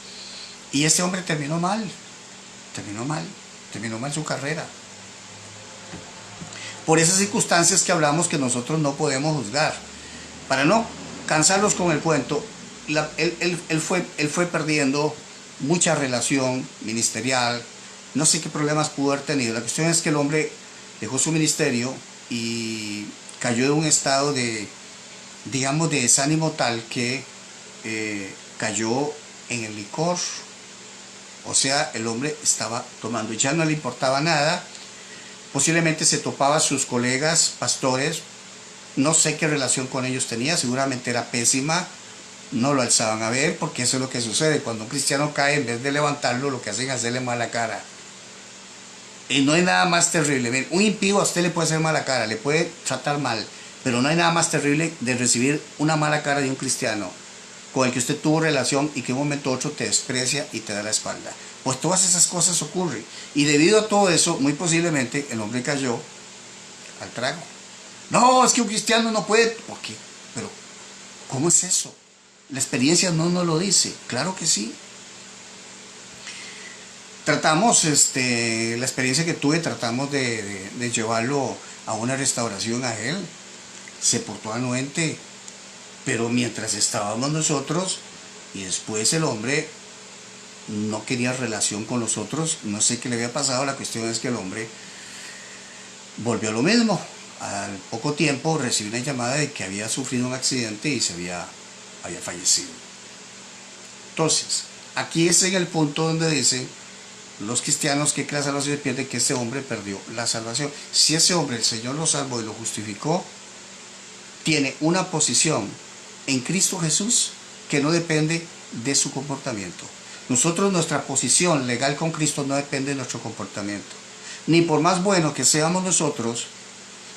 Y este hombre terminó mal su carrera. por esas circunstancias que hablamos que nosotros no podemos juzgar. Para no cansarlos con el cuento, él fue perdiendo mucha relación ministerial, no sé qué problemas pudo haber tenido. La cuestión es que el hombre dejó su ministerio y cayó en un estado de, digamos, de desánimo tal que cayó en el licor. O sea, el hombre estaba tomando, ya no le importaba nada. Posiblemente se topaba a sus colegas pastores, no sé qué relación con ellos tenía, seguramente era pésima, no lo alzaban a ver, porque eso es lo que sucede. Cuando un cristiano cae, en vez de levantarlo, lo que hacen es hacerle mala cara. Y no hay nada más terrible. Un impío a usted le puede hacer mala cara, le puede tratar mal, pero no hay nada más terrible de recibir una mala cara de un cristiano con el que usted tuvo relación y que en un momento u otro te desprecia y te da la espalda. Pues todas esas cosas ocurren. Y debido a todo eso, muy posiblemente el hombre cayó al trago. No, es que un cristiano no puede. ¿Por qué? Pero, ¿cómo es eso? La experiencia no nos lo dice. Claro que sí. Tratamos, la experiencia que tuve, tratamos de llevarlo a una restauración a él. Se portó anuente, pero mientras estábamos nosotros, y después el hombre no quería relación con nosotros, no sé qué le había pasado, la cuestión es que el hombre volvió a lo mismo. Al poco tiempo recibí una llamada de que había sufrido un accidente y había fallecido. Entonces, aquí es en el punto donde dicen los cristianos que la salvación se pierde, que ese hombre perdió la salvación. Si ese hombre el Señor lo salvó y lo justificó, tiene una posición en Cristo Jesús que no depende de su comportamiento. Nosotros, nuestra posición legal con Cristo no depende de nuestro comportamiento. Ni por más bueno que seamos nosotros,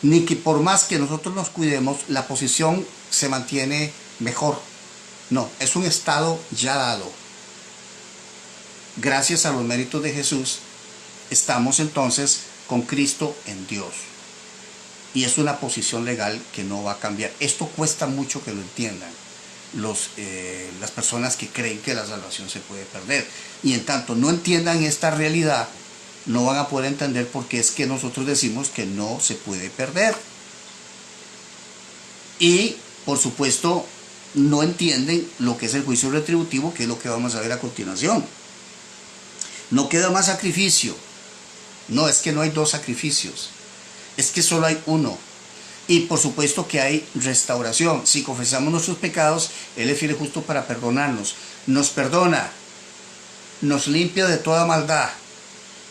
ni que por más que nosotros nos cuidemos, la posición se mantiene mejor. No, es un estado ya dado. Gracias a los méritos de Jesús, estamos entonces con Cristo en Dios. Y es una posición legal que no va a cambiar. Esto cuesta mucho que lo entiendan las personas que creen que la salvación se puede perder. Y en tanto no entiendan esta realidad, no van a poder entender por qué es que nosotros decimos que no se puede perder. Y, por supuesto, no entienden lo que es el juicio retributivo, que es lo que vamos a ver a continuación. No queda más sacrificio. No, es que no hay dos sacrificios. Es que solo hay uno. Y por supuesto que hay restauración. Si confesamos nuestros pecados, Él es fiel y justo para perdonarnos. Nos perdona, nos limpia de toda maldad.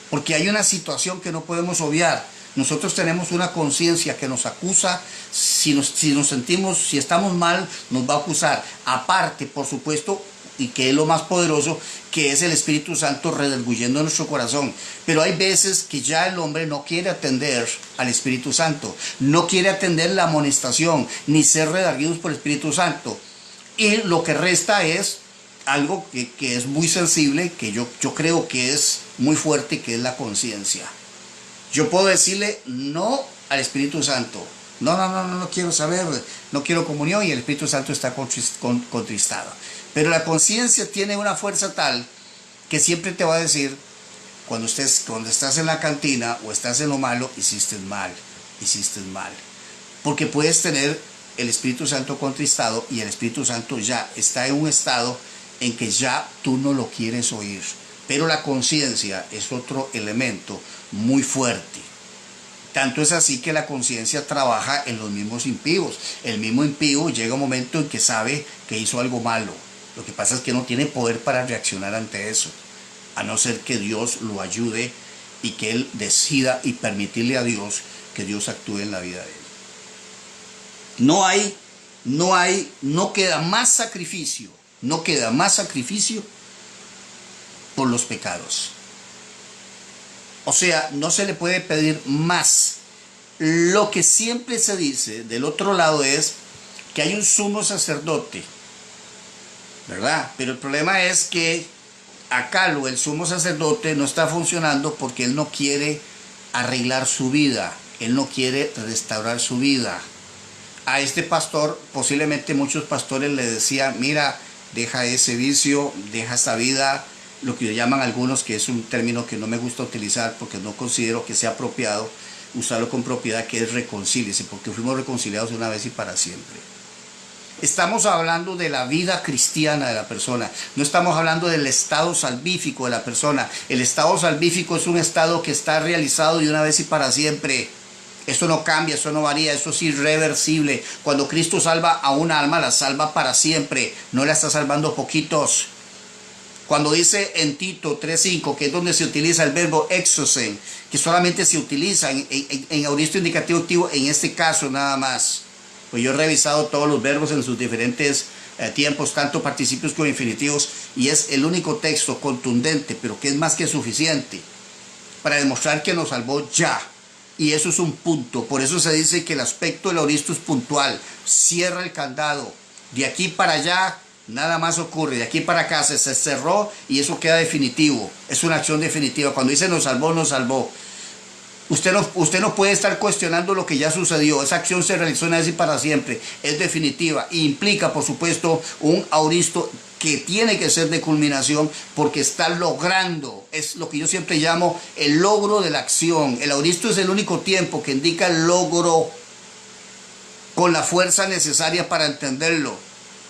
Porque hay una situación que no podemos obviar. Nosotros tenemos una conciencia que nos acusa. Si nos sentimos, si estamos mal, nos va a acusar. Aparte, por supuesto, y que es lo más poderoso, que es el Espíritu Santo redarguyendo nuestro corazón. Pero hay veces que ya el hombre no quiere atender al Espíritu Santo, no quiere atender la amonestación, ni ser redarguidos por el Espíritu Santo. Y lo que resta es algo que es muy sensible, que yo creo que es muy fuerte, que es la conciencia. Yo puedo decirle no al Espíritu Santo. No quiero saber, no quiero comunión, y el Espíritu Santo está contristado. Pero la conciencia tiene una fuerza tal que siempre te va a decir, cuando estás en la cantina o estás en lo malo, hiciste mal. Porque puedes tener el Espíritu Santo contristado y el Espíritu Santo ya está en un estado en que ya tú no lo quieres oír. Pero la conciencia es otro elemento muy fuerte. Tanto es así que la conciencia trabaja en los mismos impíos. El mismo impío llega un momento en que sabe que hizo algo malo. Lo que pasa es que no tiene poder para reaccionar ante eso, a no ser que Dios lo ayude y que él decida y permitirle a Dios que Dios actúe en la vida de él. No queda más sacrificio por los pecados. O sea, no se le puede pedir más. Lo que siempre se dice del otro lado es que hay un sumo sacerdote, ¿verdad? Pero el problema es que acá el sumo sacerdote no está funcionando porque él no quiere arreglar su vida, él no quiere restaurar su vida. A este pastor, posiblemente muchos pastores le decían, mira, deja ese vicio, deja esa vida, lo que llaman algunos, que es un término que no me gusta utilizar porque no considero que sea apropiado, usarlo con propiedad, que es reconcíliese, porque fuimos reconciliados una vez y para siempre. Estamos hablando de la vida cristiana de la persona, no estamos hablando del estado salvífico de la persona. El estado salvífico es un estado que está realizado de una vez y para siempre. Eso no cambia, eso no varía, eso es irreversible. Cuando Cristo salva a una alma, la salva para siempre, no la está salvando poquitos. Cuando dice en Tito 3:5, que es donde se utiliza el verbo exosen, que solamente se utiliza en auristo indicativo activo, en este caso nada más. Pues yo he revisado todos los verbos en sus diferentes tiempos, tanto participios como infinitivos, y es el único texto contundente, pero que es más que suficiente para demostrar que nos salvó ya. Y eso es un punto. Por eso se dice que el aspecto del auristo es puntual. Cierra el candado. De aquí para allá nada más ocurre. De aquí para acá se cerró y eso queda definitivo. Es una acción definitiva. Cuando dice nos salvó, nos salvó. Usted no puede estar cuestionando lo que ya sucedió. Esa acción se realizó una vez y para siempre. Es definitiva. E implica, por supuesto, un auristo que tiene que ser de culminación porque está logrando. Es lo que yo siempre llamo el logro de la acción. El auristo es el único tiempo que indica el logro con la fuerza necesaria para entenderlo.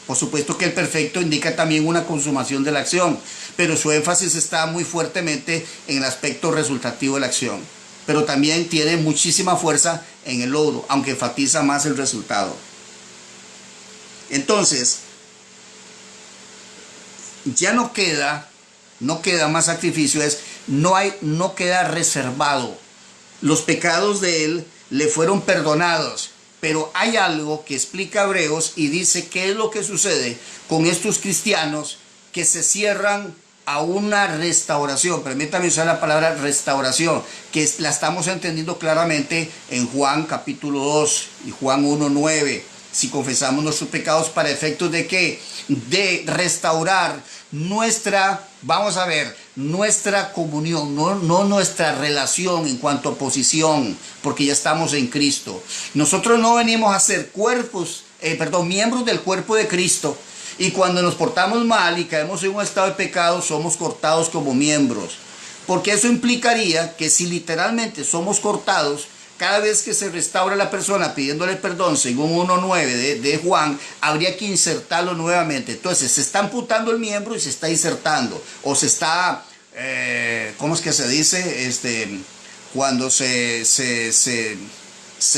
Por supuesto que el perfecto indica también una consumación de la acción, pero su énfasis está muy fuertemente en el aspecto resultativo de la acción. Pero también tiene muchísima fuerza en el logro, aunque enfatiza más el resultado. Entonces, ya no queda más sacrificio, no queda reservado. Los pecados de él le fueron perdonados, pero hay algo que explica Hebreos y dice qué es lo que sucede con estos cristianos que se cierran a una restauración. Permítame usar la palabra restauración, que la estamos entendiendo claramente en Juan capítulo 2 y Juan 1:9. Si confesamos nuestros pecados, ¿para efectos de qué? De restaurar nuestra, nuestra comunión, no nuestra relación en cuanto a posición, porque ya estamos en Cristo. Nosotros no venimos a ser miembros del cuerpo de Cristo. Y cuando nos portamos mal y caemos en un estado de pecado, somos cortados como miembros. Porque eso implicaría que si literalmente somos cortados, cada vez que se restaura la persona pidiéndole perdón, según 1:9 de Juan, habría que insertarlo nuevamente. Entonces se está amputando el miembro y se está insertando. O se está, ¿cómo es que se dice? Cuando se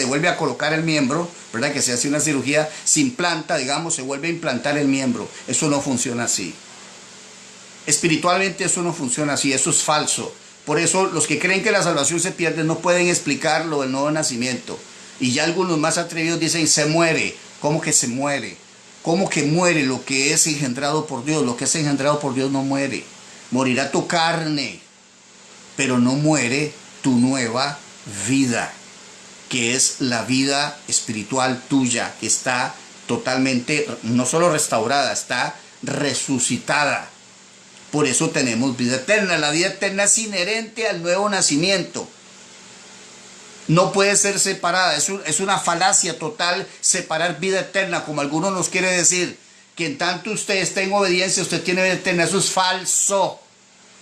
vuelve a colocar el miembro, ¿verdad? Que se hace una cirugía, se implanta, se vuelve a implantar el miembro. Eso no funciona así. Espiritualmente eso no funciona así, eso es falso. Por eso los que creen que la salvación se pierde no pueden explicar lo del nuevo nacimiento. Y ya algunos más atrevidos dicen, se muere. ¿Cómo que se muere? ¿Cómo que muere lo que es engendrado por Dios? Lo que es engendrado por Dios no muere. Morirá tu carne, pero no muere tu nueva vida, que es la vida espiritual tuya, que está totalmente, no solo restaurada, está resucitada. Por eso tenemos vida eterna. La vida eterna es inherente al nuevo nacimiento. No puede ser separada. Es una falacia total separar vida eterna, como algunos nos quieren decir, que en tanto usted está en obediencia, usted tiene vida eterna. Eso es falso.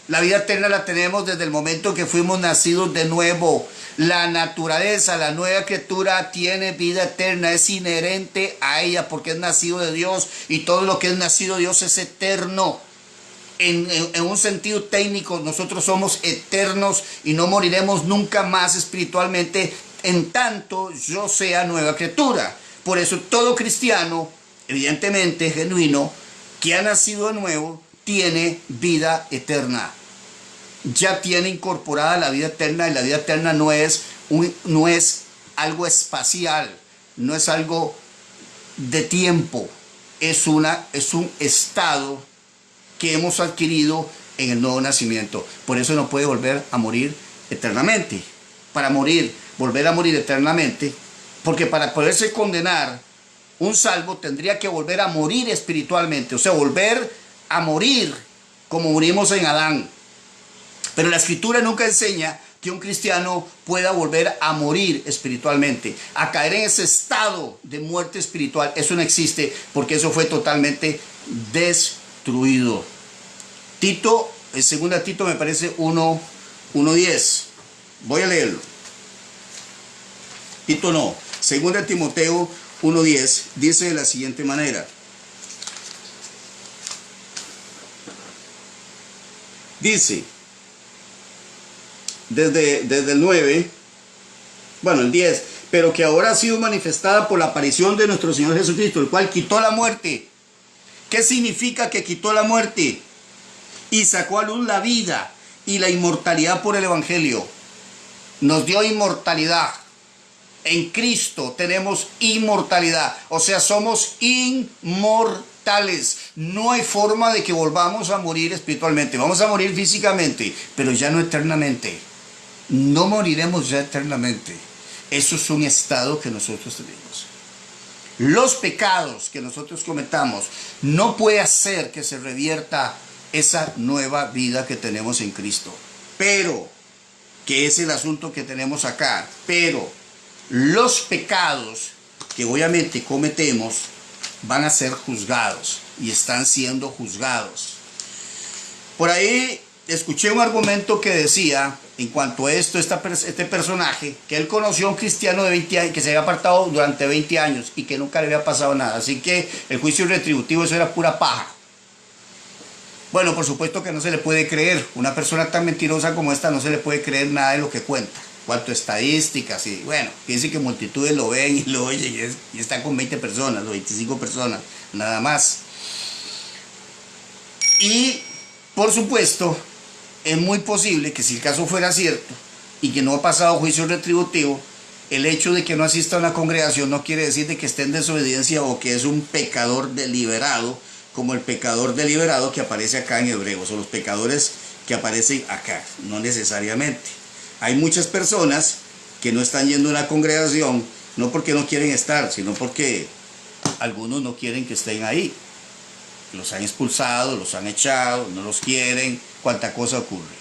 La vida eterna la tenemos desde el momento que fuimos nacidos de nuevo. La naturaleza, la nueva criatura tiene vida eterna, es inherente a ella porque es nacido de Dios y todo lo que es nacido de Dios es eterno. En un sentido técnico, nosotros somos eternos y no moriremos nunca más espiritualmente en tanto yo sea nueva criatura. Por eso todo cristiano, evidentemente genuino, que ha nacido de nuevo, tiene vida eterna. Ya tiene incorporada la vida eterna, y la vida eterna no es algo espacial, no es algo de tiempo, es un estado que hemos adquirido en el nuevo nacimiento. Por eso no puede volver a morir eternamente. Para volver a morir eternamente, porque para poderse condenar, un salvo tendría que volver a morir espiritualmente, o sea, volver a morir como morimos en Adán. Pero la Escritura nunca enseña que un cristiano pueda volver a morir espiritualmente, a caer en ese estado de muerte espiritual. Eso no existe, porque eso fue totalmente destruido. Tito, en 2 Tito me parece 1:10. Voy a leerlo. Tito no. 2 Timoteo 1:10 dice de la siguiente manera. Dice, desde el 9, bueno, el 10, pero que ahora ha sido manifestada por la aparición de nuestro Señor Jesucristo, el cual quitó la muerte. ¿Qué significa que quitó la muerte? Y sacó a luz la vida y la inmortalidad por el Evangelio. Nos dio inmortalidad. En Cristo tenemos inmortalidad. O sea, somos inmortales. No hay forma de que volvamos a morir espiritualmente. Vamos a morir físicamente, pero ya no eternamente. No moriremos ya eternamente. Eso es un estado que nosotros tenemos. Los pecados que nosotros cometamos no puede hacer que se revierta esa nueva vida que tenemos en Cristo. Pero, que es el asunto que tenemos acá, pero los pecados que obviamente cometemos van a ser juzgados y están siendo juzgados. Por ahí escuché un argumento que decía, en cuanto a esto, este personaje, que él conoció a un cristiano de 20 años, que se había apartado durante 20 años y que nunca le había pasado nada. Así que el juicio retributivo, eso era pura paja. Bueno, por supuesto que no se le puede creer. Una persona tan mentirosa como esta no se le puede creer nada de lo que cuenta. Cuanto a estadísticas, y bueno, fíjense que multitudes lo ven y lo oyen y está con 20 personas o 25 personas, nada más. Y, por supuesto, es muy posible que si el caso fuera cierto y que no ha pasado juicio retributivo, el hecho de que no asista a una congregación no quiere decir de que esté en desobediencia o que es un pecador deliberado, como el pecador deliberado que aparece acá en Hebreos, o los pecadores que aparecen acá, no necesariamente. Hay muchas personas que no están yendo a una congregación, no porque no quieren estar, sino porque algunos no quieren que estén ahí. Los han expulsado, los han echado, no los quieren, cuánta cosa ocurre.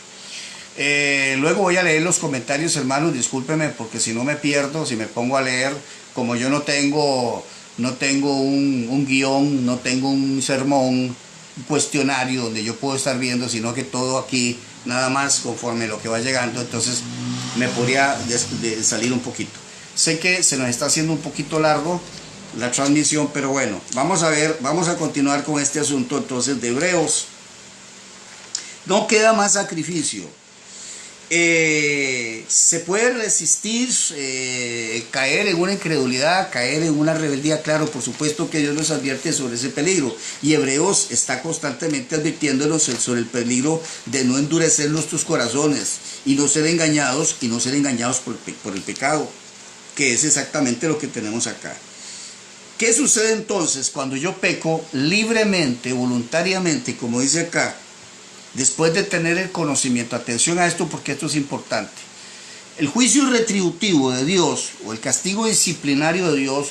Luego voy a leer los comentarios, hermanos, discúlpenme porque si no me pierdo, si me pongo a leer, como yo no tengo un guión, no tengo un sermón, un cuestionario donde yo puedo estar viendo, sino que todo aquí, nada más conforme lo que va llegando, entonces me podría salir un poquito. Sé que se nos está haciendo un poquito largo la transmisión, pero bueno, vamos a ver, vamos a continuar con este asunto entonces de Hebreos. No queda más sacrificio. Se puede resistir, caer en una incredulidad, caer en una rebeldía. Claro, por supuesto que Dios nos advierte sobre ese peligro, y Hebreos está constantemente advirtiéndonos sobre el peligro de no endurecer nuestros corazones y no ser engañados por el pecado, que es exactamente lo que tenemos acá. ¿Qué sucede entonces cuando yo peco libremente, voluntariamente, como dice acá? Después de tener el conocimiento, atención a esto porque esto es importante. El juicio retributivo de Dios o el castigo disciplinario de Dios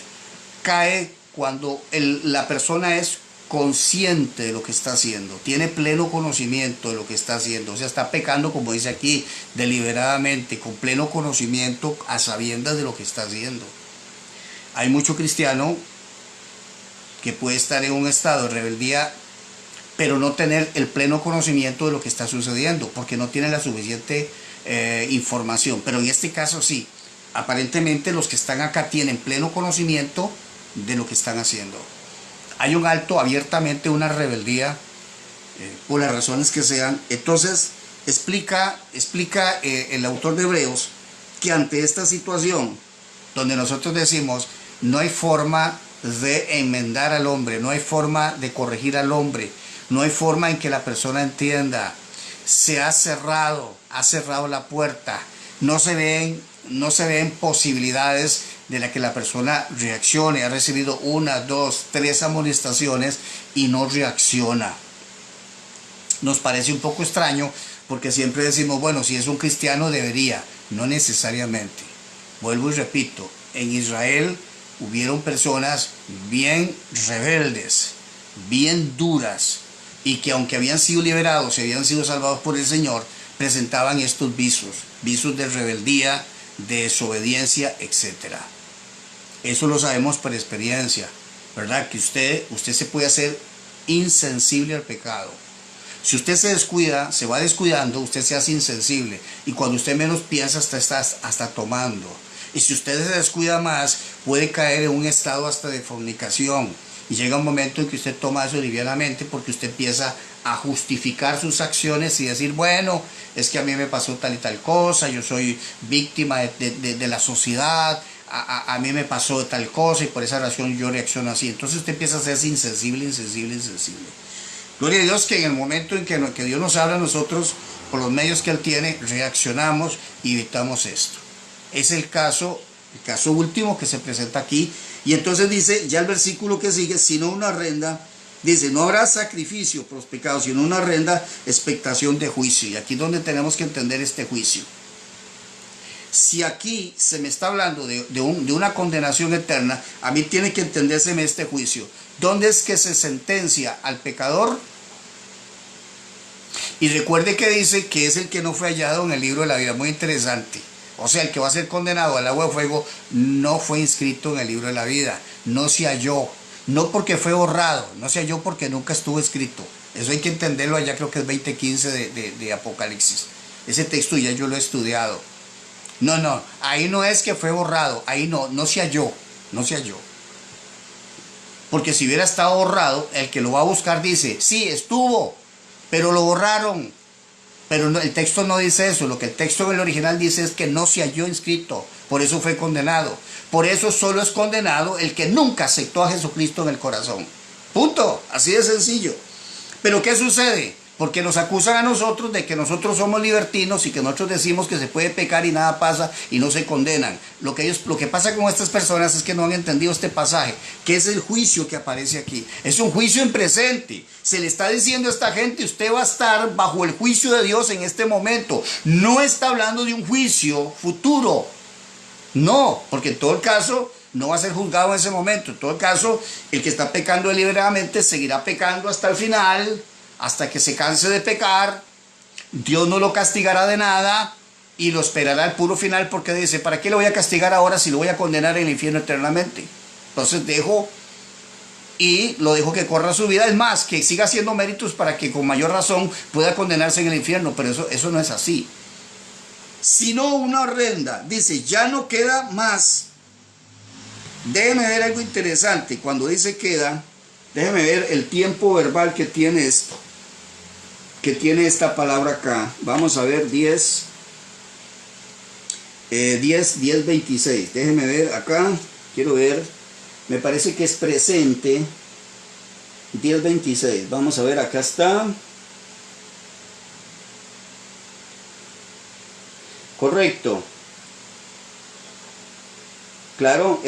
cae cuando la persona es consciente de lo que está haciendo, tiene pleno conocimiento de lo que está haciendo, o sea, está pecando, como dice aquí, deliberadamente, con pleno conocimiento, a sabiendas de lo que está haciendo. Hay mucho cristiano que puede estar en un estado de rebeldía, pero no tener el pleno conocimiento de lo que está sucediendo, porque no tiene la suficiente información. Pero en este caso sí, aparentemente los que están acá tienen pleno conocimiento de lo que están haciendo. Hay un alto, abiertamente una rebeldía, por las razones que sean. Entonces explica el autor de Hebreos que ante esta situación, donde nosotros decimos, no hay forma de enmendar al hombre, no hay forma de corregir al hombre, no hay forma en que la persona entienda, se ha cerrado la puerta, no se ven posibilidades de la que la persona reaccione. Ha recibido 1, 2, 3 amonestaciones y no reacciona. Nos parece un poco extraño porque siempre decimos, bueno, si es un cristiano debería, no necesariamente. Vuelvo y repito, en Israel hubieron personas bien rebeldes, bien duras, y que aunque habían sido liberados y habían sido salvados por el Señor, presentaban estos visos de rebeldía, de desobediencia, etc. Eso lo sabemos por experiencia, ¿verdad? Que usted se puede hacer insensible al pecado. Si usted se descuida, se va descuidando, usted se hace insensible, y cuando usted menos piensa, hasta tomando. Y si usted se descuida más, puede caer en un estado hasta de fornicación. Y llega un momento en que usted toma eso livianamente porque usted empieza a justificar sus acciones y decir, bueno, es que a mí me pasó tal y tal cosa, yo soy víctima de la sociedad, a mí me pasó tal cosa y por esa razón yo reacciono así. Entonces usted empieza a ser insensible. Gloria a Dios que en el momento en que Dios nos habla a nosotros, por los medios que Él tiene, reaccionamos y evitamos esto. Es el caso último que se presenta aquí. Y entonces dice, ya el versículo que sigue, sino una horrenda, dice, no habrá sacrificio por los pecados, sino una horrenda expectación de juicio. Y aquí es donde tenemos que entender este juicio. Si aquí se me está hablando de una condenación eterna, a mí tiene que entendérseme este juicio. ¿Dónde es que se sentencia al pecador? Y recuerde que dice que es el que no fue hallado en el libro de la vida. Muy interesante. O sea, el que va a ser condenado al agua de fuego no fue inscrito en el libro de la vida. No se halló. No porque fue borrado. No se halló porque nunca estuvo escrito. Eso hay que entenderlo allá, creo que es 20:15 de Apocalipsis. Ese texto ya yo lo he estudiado. No, ahí no es que fue borrado. Ahí no se halló. No se halló. Porque si hubiera estado borrado, el que lo va a buscar dice, sí, estuvo, pero lo borraron. Pero no, el texto no dice eso. Lo que el texto en el original dice es que no se halló inscrito. Por eso fue condenado. Por eso solo es condenado el que nunca aceptó a Jesucristo en el corazón. Punto. Así de sencillo. Pero ¿qué sucede? Porque nos acusan a nosotros de que nosotros somos libertinos y que nosotros decimos que se puede pecar y nada pasa y no se condenan. Lo que pasa con estas personas es que no han entendido este pasaje, que es el juicio que aparece aquí. Es un juicio en presente. Se le está diciendo a esta gente, usted va a estar bajo el juicio de Dios en este momento. No está hablando de un juicio futuro. No, porque en todo caso no va a ser juzgado en ese momento. En todo caso, el que está pecando deliberadamente seguirá pecando hasta el final, hasta que se canse de pecar. Dios no lo castigará de nada y lo esperará al puro final, porque dice, ¿para qué lo voy a castigar ahora si lo voy a condenar en el infierno eternamente? Entonces lo dejo que corra su vida. Es más, que siga haciendo méritos para que con mayor razón pueda condenarse en el infierno, pero eso no es así. Sino una horrenda, dice, ya no queda más. Déjeme ver algo interesante. Cuando dice queda, déjeme ver el tiempo verbal que tiene esto, que tiene esta palabra acá. Vamos a ver 10:26. Déjeme ver acá, quiero ver, me parece que es presente. 10:26, vamos a ver, acá está. Correcto. Claro,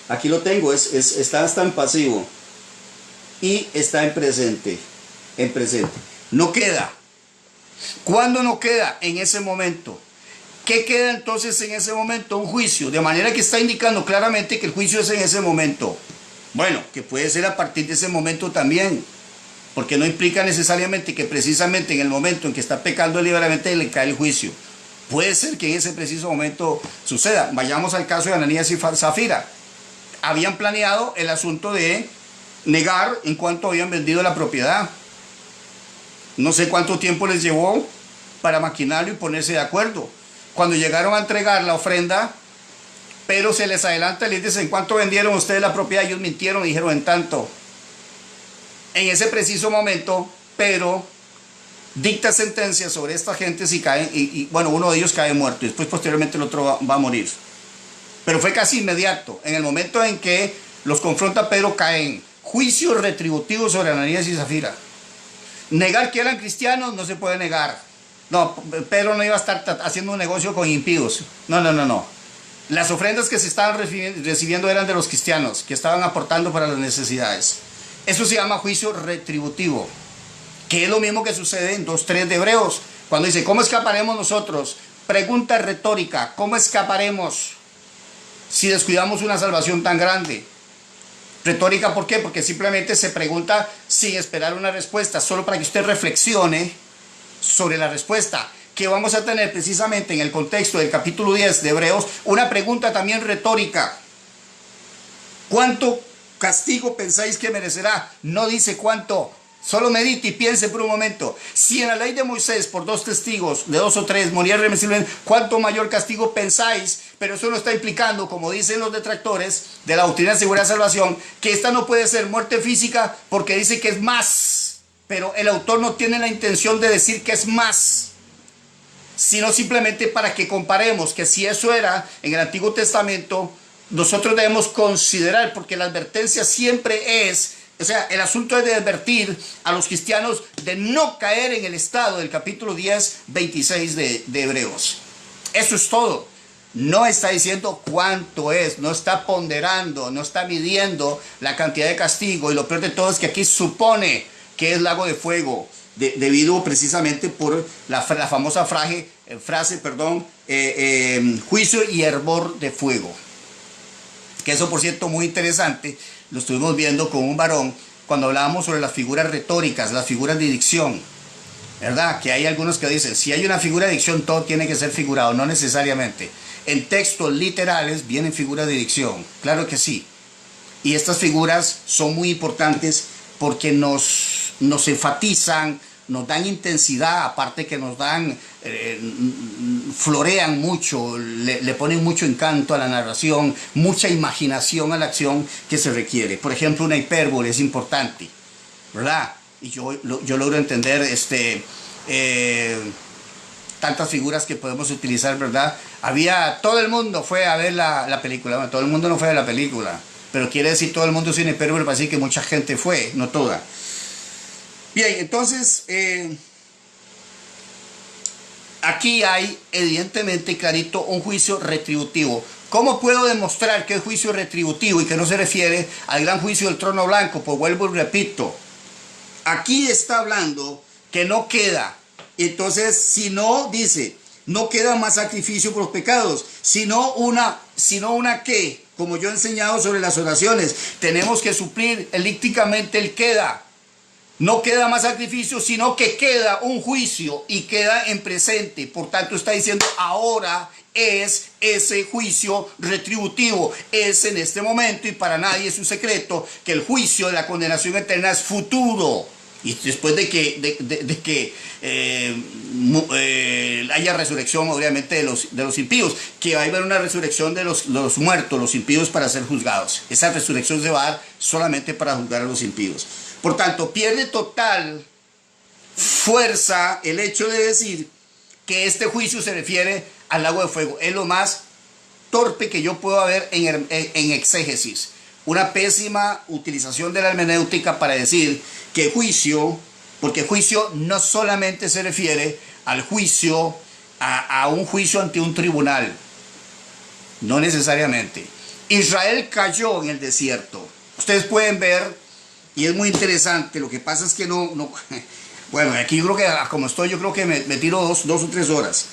aquí lo tengo, está hasta en pasivo y está en presente. No queda. ¿Cuándo no queda? En ese momento. ¿Qué queda entonces en ese momento? Un juicio. De manera que está indicando claramente que el juicio es en ese momento. Bueno, que puede ser a partir de ese momento también. Porque no implica necesariamente que precisamente en el momento en que está pecando deliberadamente le cae el juicio. Puede ser que en ese preciso momento suceda. Vayamos al caso de Ananías y Zafira. Habían planeado el asunto de negar en cuanto habían vendido la propiedad. No sé cuánto tiempo les llevó para maquinarlo y ponerse de acuerdo. Cuando llegaron a entregar la ofrenda, pero se les adelanta y les dicen, ¿cuánto vendieron ustedes la propiedad? Ellos mintieron y dijeron, en tanto. En ese preciso momento, pero dicta sentencia sobre esta gente si caen, bueno, uno de ellos cae muerto y después posteriormente el otro va a morir. Pero fue casi inmediato. En el momento en que los confronta Pedro, caen. Juicio retributivo sobre Ananías y Zafira. Negar que eran cristianos no se puede negar. No, Pedro no iba a estar haciendo un negocio con impíos. No. Las ofrendas que se estaban recibiendo eran de los cristianos, que estaban aportando para las necesidades. Eso se llama juicio retributivo, que es lo mismo que sucede en 2:3 de Hebreos, cuando dice, ¿cómo escaparemos nosotros? Pregunta retórica, ¿cómo escaparemos si descuidamos una salvación tan grande? Retórica, ¿por qué? Porque simplemente se pregunta sin esperar una respuesta, solo para que usted reflexione sobre la respuesta, que vamos a tener precisamente en el contexto del capítulo 10 de Hebreos, una pregunta también retórica. ¿Cuánto castigo pensáis que merecerá? No dice cuánto, Solo medite y piense por un momento. Si en la ley de Moisés, por 2 testigos, de 2 o 3, moría irremisiblemente, ¿cuánto mayor castigo pensáis? Pero eso no está implicando, como dicen los detractores de la doctrina de seguridad de salvación, que esta no puede ser muerte física porque dice que es más. Pero el autor no tiene la intención de decir que es más, sino simplemente para que comparemos que si eso era en el Antiguo Testamento, nosotros debemos considerar, porque la advertencia siempre es, o sea, el asunto es de advertir a los cristianos de no caer en el estado del capítulo 10, 26 de Hebreos. Eso es todo. No está diciendo cuánto es, no está ponderando, no está midiendo la cantidad de castigo, y lo peor de todo es que aquí supone que es lago de fuego, debido precisamente por la famosa frase, juicio y hervor de fuego. Que eso, por cierto, muy interesante, lo estuvimos viendo con un varón cuando hablábamos sobre las figuras retóricas, las figuras de dicción, ¿verdad? Que hay algunos que dicen, si hay una figura de dicción, todo tiene que ser figurado. No necesariamente. En textos literales vienen figuras de dicción, claro que sí. Y estas figuras son muy importantes porque nos enfatizan, nos dan intensidad, aparte que nos dan, florean mucho, le ponen mucho encanto a la narración, mucha imaginación a la acción que se requiere. Por ejemplo, una hipérbole es importante, ¿verdad? Y yo logro entender tantas figuras que podemos utilizar, ¿verdad? Todo el mundo fue a ver la película. Bueno, todo el mundo no fue a ver la película, pero quiere decir todo el mundo es una hipérbole para decir que mucha gente fue, no toda. Bien, entonces, aquí hay evidentemente clarito un juicio retributivo. ¿Cómo puedo demostrar que es juicio retributivo y que no se refiere al gran juicio del trono blanco? Pues vuelvo y repito, aquí está hablando que no queda. Entonces, si no, dice, no queda más sacrificio por los pecados, sino una que, como yo he enseñado sobre las oraciones, tenemos que suplir elípticamente el queda. No queda más sacrificio, sino que queda un juicio y queda en presente. Por tanto, está diciendo ahora es ese juicio retributivo. Es en este momento, y para nadie es un secreto, que el juicio de la condenación eterna es futuro. Y después de que haya resurrección, obviamente, de los impíos, que va a haber una resurrección de los muertos, los impíos, para ser juzgados. Esa resurrección se va a dar solamente para juzgar a los impíos. Por tanto, pierde total fuerza el hecho de decir que este juicio se refiere al lago de fuego. Es lo más torpe que yo puedo ver en exégesis. Una pésima utilización de la hermenéutica para decir que juicio, porque juicio no solamente se refiere al juicio, a un juicio ante un tribunal. No necesariamente. Israel cayó en el desierto. Ustedes pueden ver, y es muy interesante, lo que pasa es que no bueno, aquí yo creo que, como estoy, yo creo que me tiro dos o 3 horas.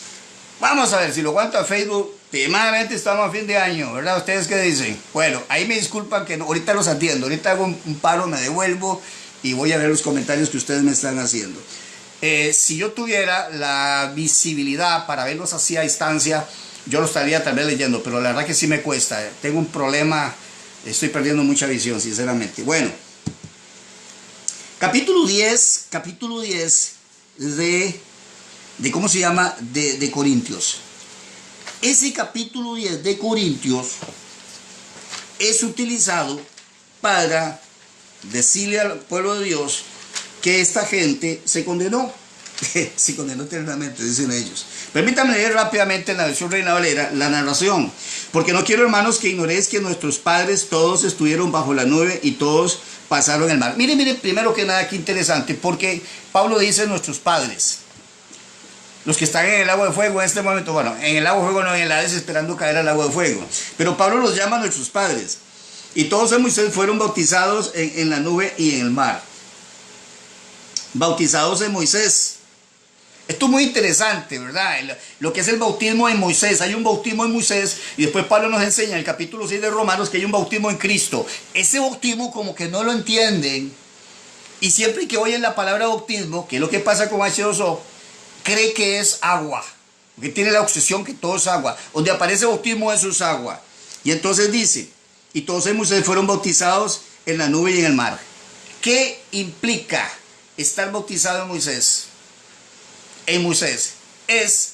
Vamos a ver, si lo aguanto a Facebook, primeramente estamos a fin de año, ¿verdad? ¿Ustedes qué dicen? Bueno, ahí me disculpan que no, ahorita los atiendo, ahorita hago un paro, me devuelvo y voy a ver los comentarios que ustedes me están haciendo. Si yo tuviera la visibilidad para verlos así a distancia, yo lo estaría tal vez leyendo, pero la verdad que sí me cuesta. Tengo un problema, estoy perdiendo mucha visión, sinceramente. Bueno, capítulo 10 de ¿cómo se llama? De Corintios. Ese capítulo 10 de Corintios es utilizado para decirle al pueblo de Dios que esta gente se condenó. Se condenó eternamente, dicen ellos. Permítanme leer rápidamente en la versión Reina Valera la narración, porque no quiero, hermanos, que ignoréis que nuestros padres todos estuvieron bajo la nube y todos pasaron el mar. Miren, primero que nada, qué interesante, porque Pablo dice nuestros padres, los que están en el lago de fuego en este momento. Bueno, en el lago de fuego no, en el Hades, esperando caer al lago de fuego, pero Pablo los llama nuestros padres. Y todos en Moisés fueron bautizados en la nube y en el mar. Bautizados en Moisés. Esto es muy interesante, ¿verdad? Lo que es el bautismo en Moisés. Hay un bautismo en Moisés y después Pablo nos enseña en el capítulo 6 de Romanos que hay un bautismo en Cristo. Ese bautismo como que no lo entienden, y siempre que oyen la palabra bautismo, que es lo que pasa con H2O, cree que es agua, porque tiene la obsesión que todo es agua. Donde aparece bautismo, eso es agua. Y entonces dice, y todos en Moisés fueron bautizados en la nube y en el mar. ¿Qué implica estar bautizado en Moisés, es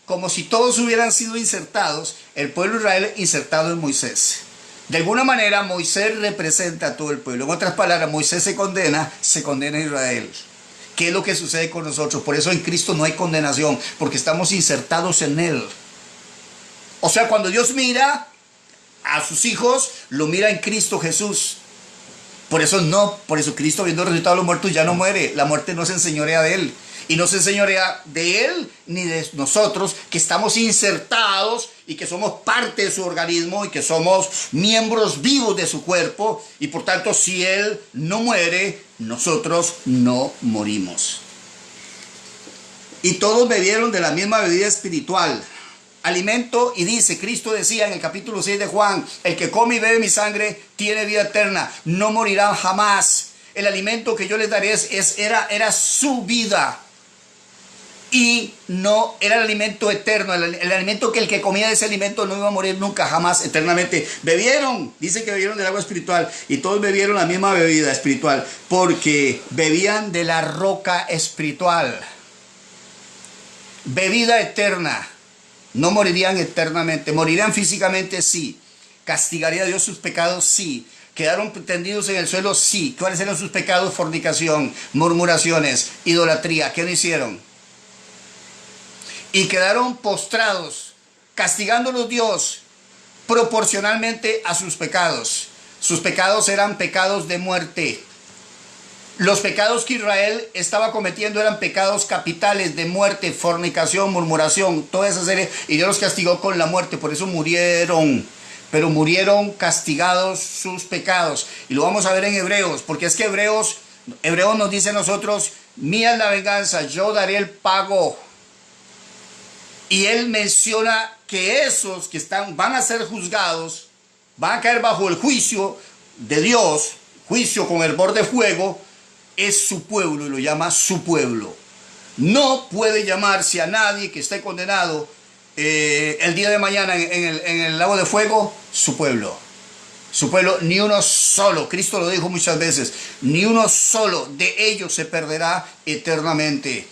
como si todos hubieran sido insertados, el pueblo de Israel insertado en Moisés. De alguna manera Moisés representa a todo el pueblo. En otras palabras, Moisés se condena a Israel. ¿Qué es lo que sucede con nosotros? Por eso en Cristo no hay condenación, porque estamos insertados en Él. O sea, cuando Dios mira a sus hijos, lo mira en Cristo Jesús. Por eso Cristo, habiendo resucitado a los muertos, ya no muere. La muerte no se enseñorea de Él. Y no se enseñorea de Él ni de nosotros, que estamos insertados y que somos parte de su organismo y que somos miembros vivos de su cuerpo. Y por tanto, si Él no muere, nosotros no morimos. Y todos bebieron de la misma bebida espiritual, alimento, y dice, Cristo decía en el capítulo 6 de Juan, el que come y bebe mi sangre tiene vida eterna, no morirán jamás. El alimento que yo les daré era su vida. Y no era el alimento eterno, el alimento que el que comía de ese alimento no iba a morir nunca, jamás, eternamente. Bebieron, dice que bebieron del agua espiritual, y todos bebieron la misma bebida espiritual, porque bebían de la roca espiritual. Bebida eterna. No morirían eternamente, morirían físicamente, sí. ¿Castigaría a Dios sus pecados? Sí. ¿Quedaron tendidos en el suelo? Sí. ¿Cuáles eran sus pecados? Fornicación, murmuraciones, idolatría. ¿Qué no hicieron? Y quedaron postrados, castigándolos Dios proporcionalmente a sus pecados. Sus pecados eran pecados de muerte. Los pecados que Israel estaba cometiendo eran pecados capitales de muerte, fornicación, murmuración, toda esa serie. Y Dios los castigó con la muerte, por eso murieron. Pero murieron castigados sus pecados. Y lo vamos a ver en Hebreos, porque es que Hebreos nos dice a nosotros, mía es la venganza, yo daré el pago. Y él menciona que esos que van a ser juzgados, van a caer bajo el juicio de Dios, juicio con hervor de fuego, es su pueblo, y lo llama su pueblo. No puede llamarse a nadie que esté condenado el día de mañana en el lago de fuego, su pueblo. Su pueblo, ni uno solo, Cristo lo dijo muchas veces, ni uno solo de ellos se perderá eternamente.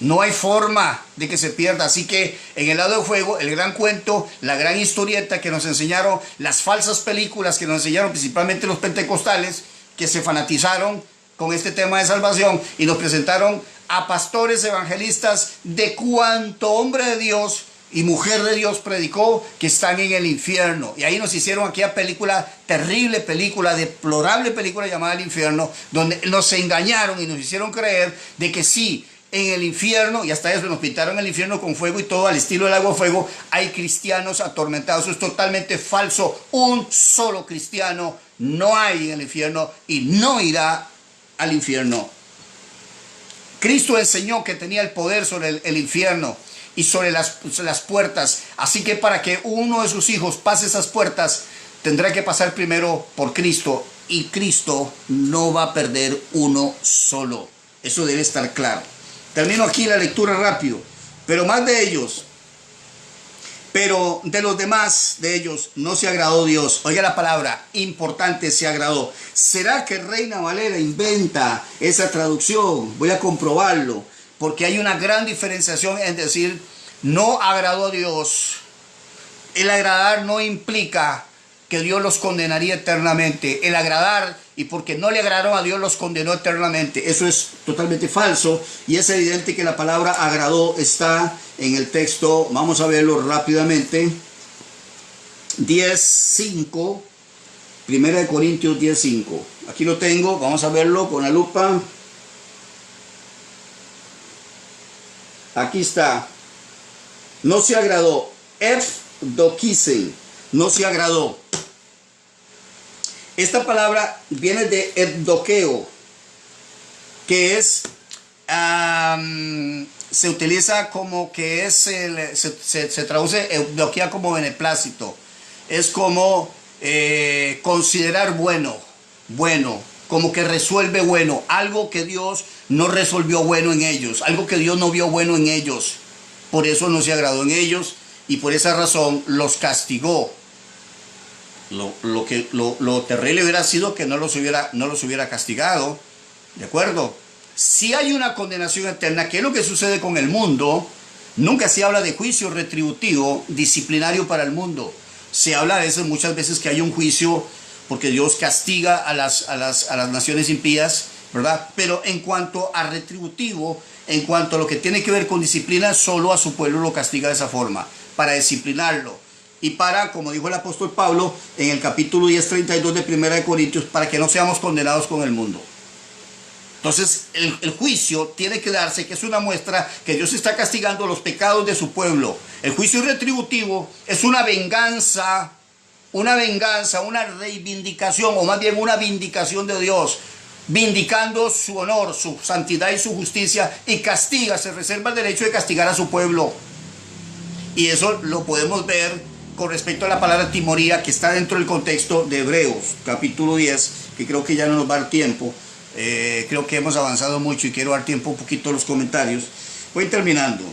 No hay forma de que se pierda. Así que en el lado de fuego, el gran cuento, la gran historieta que nos enseñaron, las falsas películas que nos enseñaron principalmente los pentecostales, que se fanatizaron con este tema de salvación y nos presentaron a pastores evangelistas de cuanto hombre de Dios y mujer de Dios predicó, que están en el infierno. Y ahí nos hicieron aquella película, terrible película, deplorable película llamada El Infierno, donde nos engañaron y nos hicieron creer de que sí, en el infierno, y hasta eso nos pintaron el infierno con fuego y todo al estilo del agua fuego, hay cristianos atormentados. Eso es totalmente falso. Un solo cristiano no hay en el infierno y no irá al infierno. Cristo enseñó que tenía el poder sobre el infierno y sobre las puertas. Así que para que uno de sus hijos pase esas puertas, tendrá que pasar primero por Cristo. Y Cristo no va a perder uno solo. Eso debe estar claro. Termino aquí la lectura rápido. Pero de los demás de ellos no se agradó Dios. Oiga la palabra, importante, se agradó. ¿Será que Reina Valera inventa esa traducción? Voy a comprobarlo, porque hay una gran diferenciación en decir no agradó a Dios. El agradar no implica que Dios los condenaría eternamente. El agradar, y porque no le agradaron a Dios, los condenó eternamente. Eso es totalmente falso, y es evidente que la palabra agradó está en el texto. Vamos a verlo rápidamente. 10:5, 1 Corintios 10:5. Aquí lo tengo, vamos a verlo con la lupa. Aquí está. No se agradó. Evdokisen. No se agradó. Esta palabra viene de evdokeo, que es, se utiliza como que es, se traduce evdokia como beneplácito. Es como considerar bueno, como que resuelve bueno, algo que Dios no resolvió bueno en ellos, algo que Dios no vio bueno en ellos. Por eso no se agradó en ellos y por esa razón los castigó. Lo terrible hubiera sido que no los hubiera castigado, ¿de acuerdo? Si hay una condenación eterna, ¿qué es lo que sucede con el mundo? Nunca se habla de juicio retributivo, disciplinario para el mundo. Se habla a veces, muchas veces, que hay un juicio porque Dios castiga a las naciones impías, ¿verdad? Pero en cuanto a retributivo, en cuanto a lo que tiene que ver con disciplina, solo a su pueblo lo castiga de esa forma, para disciplinarlo. Y para, como dijo el apóstol Pablo en el capítulo 10:32 de 1 de Corintios, para que no seamos condenados con el mundo. Entonces, el juicio tiene que darse, que es una muestra que Dios está castigando los pecados de su pueblo. El juicio retributivo es una venganza, una reivindicación, o más bien una vindicación de Dios, vindicando su honor, su santidad y su justicia, y castiga, se reserva el derecho de castigar a su pueblo. Y eso lo podemos ver con respecto a la palabra timoría, que está dentro del contexto de Hebreos, capítulo 10, que creo que ya no nos va a dar tiempo. Creo que hemos avanzado mucho y quiero dar tiempo un poquito a los comentarios. Voy terminando.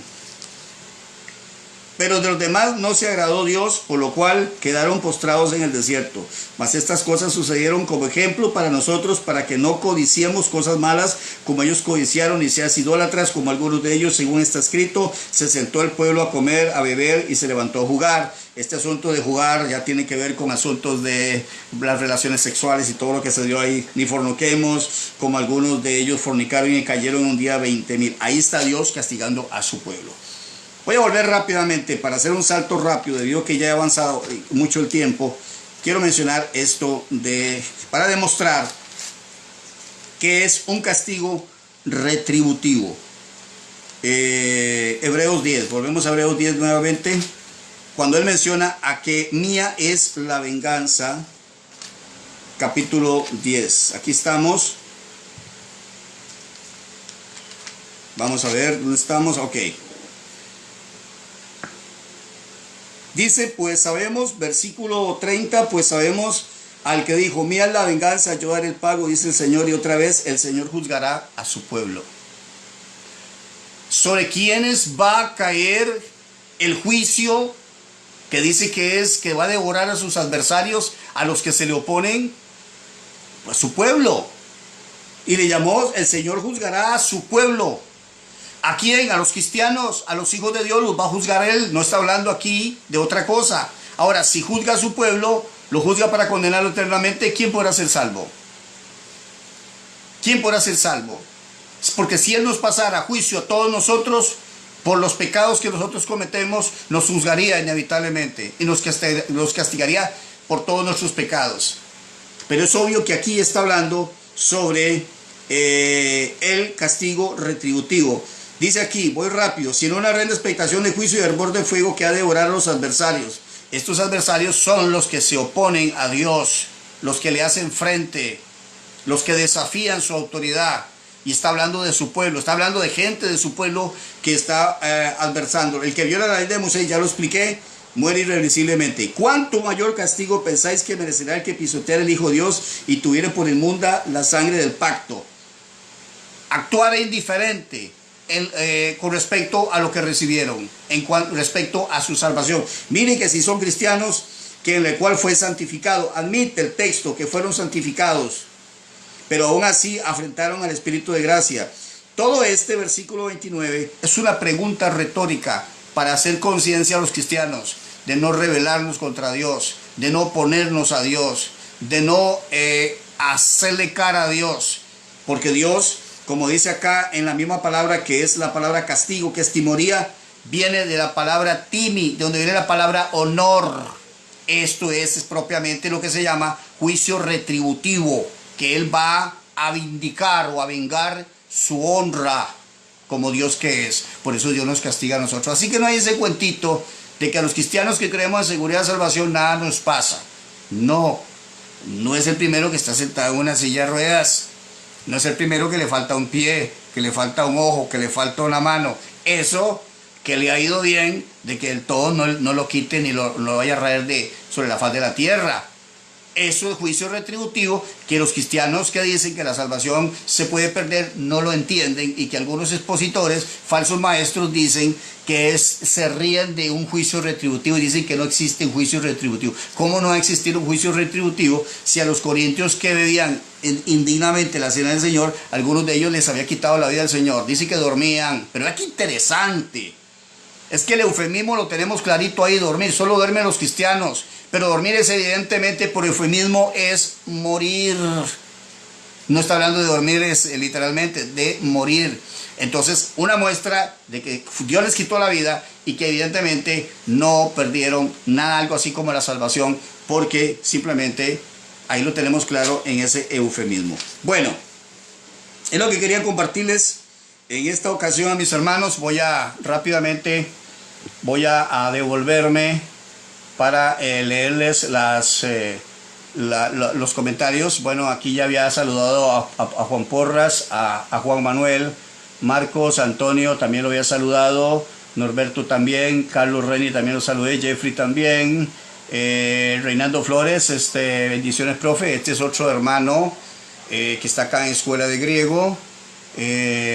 Pero de los demás no se agradó Dios, por lo cual quedaron postrados en el desierto. Mas estas cosas sucedieron como ejemplo para nosotros, para que no codiciemos cosas malas como ellos codiciaron, y seas idólatras como algunos de ellos, según está escrito. Se sentó el pueblo a comer, a beber, y se levantó a jugar. Este asunto de jugar ya tiene que ver con asuntos de las relaciones sexuales y todo lo que se dio ahí. Ni forniquemos, como algunos de ellos fornicaron y cayeron un día 20,000. Ahí está Dios castigando a su pueblo. Voy a volver rápidamente para hacer un salto rápido, debido a que ya he avanzado mucho el tiempo. Quiero mencionar esto para demostrar que es un castigo retributivo. Hebreos 10, volvemos a Hebreos 10 nuevamente. Cuando él menciona a que mía es la venganza, capítulo 10. Aquí estamos. Vamos a ver dónde estamos. Ok. Dice, pues sabemos, versículo 30, pues sabemos al que dijo, mía es la venganza, yo daré el pago, dice el Señor, y otra vez el Señor juzgará a su pueblo. ¿Sobre quiénes va a caer el juicio que dice que va a devorar a sus adversarios, a los que se le oponen? Pues su pueblo. Y le llamó, el Señor juzgará a su pueblo. ¿A quién? A los cristianos, a los hijos de Dios los va a juzgar Él. No está hablando aquí de otra cosa. Ahora, si juzga a su pueblo, lo juzga para condenarlo eternamente, ¿quién podrá ser salvo? ¿Quién podrá ser salvo? Porque si Él nos pasara a juicio a todos nosotros, por los pecados que nosotros cometemos, nos juzgaría inevitablemente y nos castigaría por todos nuestros pecados. Pero es obvio que aquí está hablando sobre el castigo retributivo. Dice aquí, voy rápido, sino una horrenda expectación de juicio y hervor de fuego que ha de devorar a los adversarios. Estos adversarios son los que se oponen a Dios, los que le hacen frente, los que desafían su autoridad. Y está hablando de su pueblo, está hablando de gente de su pueblo que está adversando. El que viola la ley de Moisés, ya lo expliqué, muere irreversiblemente. ¿Cuánto mayor castigo pensáis que merecerá el que pisoteara el Hijo de Dios y tuviera por inmunda la sangre del pacto? Actuar indiferente con respecto a lo que recibieron, respecto a su salvación. Miren que si son cristianos, que en el cual fue santificado, admite el texto que fueron santificados, pero aún así afrentaron al Espíritu de gracia. Todo este versículo 29 es una pregunta retórica para hacer conciencia a los cristianos de no rebelarnos contra Dios, de no oponernos a Dios, de no hacerle cara a Dios, porque Dios, como dice acá en la misma palabra que es la palabra castigo, que es timoría, viene de la palabra timi, de donde viene la palabra honor. Esto es propiamente lo que se llama juicio retributivo, que Él va a vindicar o a vengar su honra como Dios que es. Por eso Dios nos castiga a nosotros. Así que no hay ese cuentito de que a los cristianos que creemos en seguridad de salvación nada nos pasa. No, no es el primero que está sentado en una silla de ruedas. No es el primero que le falta un pie, que le falta un ojo, que le falta una mano. Eso que le ha ido bien, de que el todo no lo quite ni lo vaya a raer sobre la faz de la tierra. Eso es juicio retributivo, que los cristianos que dicen que la salvación se puede perder no lo entienden, y que algunos expositores, falsos maestros, dicen que se ríen de un juicio retributivo y dicen que no existe un juicio retributivo. ¿Cómo no va a existir un juicio retributivo si a los corintios que bebían indignamente la cena del Señor, algunos de ellos les había quitado la vida al Señor? Dice que dormían, pero qué interesante. Es que el eufemismo lo tenemos clarito ahí: dormir. Solo duermen los cristianos, pero dormir es evidentemente, por eufemismo, es morir. No está hablando de dormir, es literalmente de morir. Entonces, una muestra de que Dios les quitó la vida y que evidentemente no perdieron nada, algo así como la salvación, porque simplemente ahí lo tenemos claro en ese eufemismo. Bueno, es lo que quería compartirles en esta ocasión, a mis hermanos. Voy a rápidamente devolverme para leerles los comentarios. Bueno, aquí ya había saludado a Juan Porras, a Juan Manuel, Marcos, Antonio también lo había saludado, Norberto también, Carlos Reni también lo saludé, Jeffrey también, Reinaldo Flores, bendiciones, profe. Este es otro hermano que está acá en Escuela de Griego.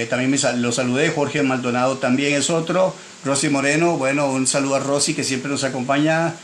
También lo saludé. Jorge Maldonado también es otro. Rosy Moreno, bueno, un saludo a Rosy, que siempre nos acompaña.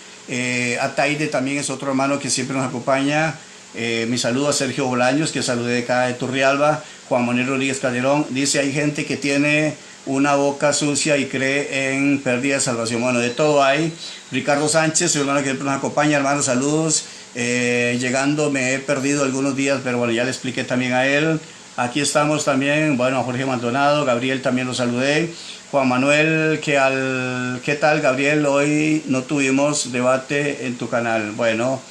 Ataide también es otro hermano que siempre nos acompaña. Mi saludo a Sergio Bolaños, que saludé de acá de Turrialba. Juan Manuel Rodríguez Calderón dice: hay gente que tiene una boca sucia y cree en pérdida de salvación. Bueno, de todo hay. Ricardo Sánchez, su hermano que siempre nos acompaña. Hermano, saludos. Llegando me he perdido algunos días, pero bueno, ya le expliqué también a él. Aquí estamos también, bueno, a Jorge Maldonado, Gabriel también lo saludé. Juan Manuel, ¿qué tal, Gabriel? Hoy no tuvimos debate en tu canal. Bueno,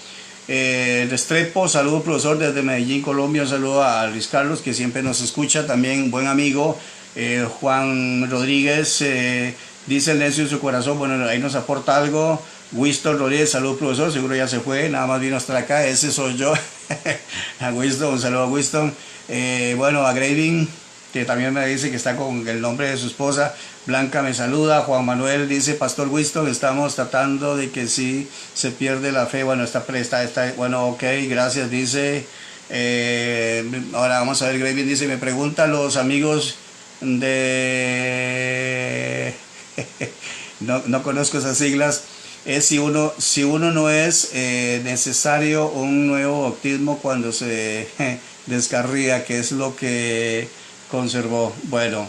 Restrepo, saludo, profesor, desde Medellín, Colombia. Un saludo a Luis Carlos, que siempre nos escucha, también buen amigo. Juan Rodríguez, dice el necio en su corazón, bueno, ahí nos aporta algo. Winston Rodríguez, saludo, profesor, seguro ya se fue, nada más vino hasta acá, ese soy yo. A Winston, un saludo a Winston. Bueno, a Graving, que también me dice que está con el nombre de su esposa. Blanca me saluda. Juan Manuel dice: Pastor Winston, estamos tratando de que si se pierde la fe. Bueno, está bueno, ok, gracias, dice. Ahora vamos a ver, Graving dice: me preguntan los amigos de... no conozco esas siglas. Es si uno no es necesario un nuevo bautismo cuando se descarría, que es lo que conservó. Bueno,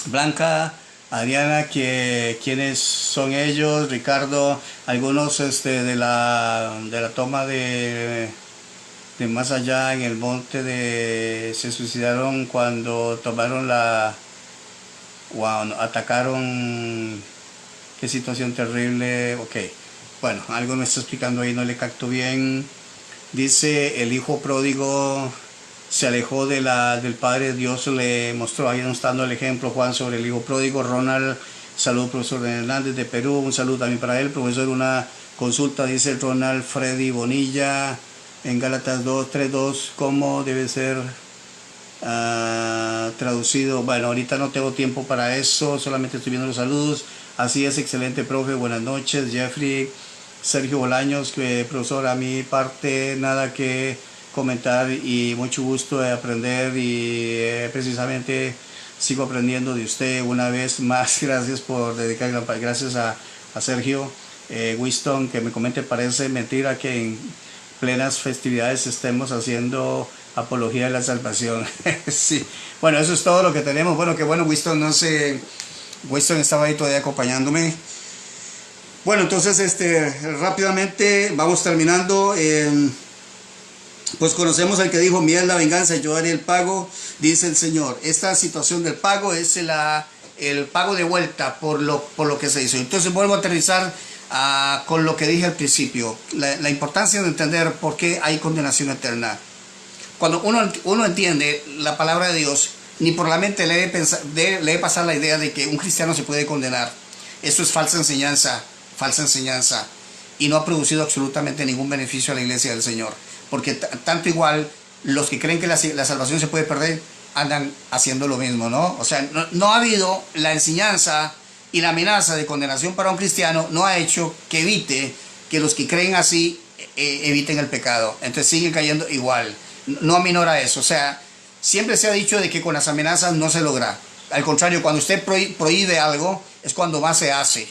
Blanca, Adriana, ¿quiénes son ellos? Ricardo, algunos de la toma de más allá en el monte se suicidaron cuando tomaron atacaron. Qué situación terrible. Ok, bueno, algo me está explicando ahí, no le capto bien. Dice: el hijo pródigo se alejó del padre, Dios le mostró. Ahí nos está dando el ejemplo Juan sobre el hijo pródigo. Ronald, saludo, profesor Hernández de Perú, un saludo también para él. Profesor, una consulta, dice Ronald Freddy Bonilla, en Gálatas 2:3:2, ¿cómo debe ser traducido? Bueno, ahorita no tengo tiempo para eso, solamente estoy viendo los saludos. Así es, excelente, profe, buenas noches. Jeffrey, Sergio Bolaños, que profesor, a mi parte nada que comentar y mucho gusto de aprender, y precisamente sigo aprendiendo de usted una vez más. Gracias por dedicar, gracias a Sergio. Winston, que me comente: parece mentira que en plenas festividades estemos haciendo apología de la salvación. Sí, bueno, eso es todo lo que tenemos. Bueno, que bueno, Winston, no sé, Winston estaba ahí todavía acompañándome. Bueno, entonces rápidamente vamos terminando. Pues conocemos al que dijo: mía es la venganza, yo haré el pago, dice el Señor. Esta situación del pago es el pago de vuelta por lo que se hizo. Entonces vuelvo a aterrizar con lo que dije al principio, la importancia de entender por qué hay condenación eterna. Cuando uno entiende la palabra de Dios, ni por la mente le debe pasar la idea de que un cristiano se puede condenar. Eso es falsa enseñanza, y no ha producido absolutamente ningún beneficio a la iglesia del Señor, porque tanto igual los que creen que la salvación se puede perder andan haciendo lo mismo, ¿no? O sea, no ha habido la enseñanza y la amenaza de condenación para un cristiano, no ha hecho que evite que los que creen así eviten el pecado. Entonces siguen cayendo igual. No aminora eso. O sea, siempre se ha dicho de que con las amenazas no se logra. Al contrario, cuando usted prohíbe algo, es cuando más se hace.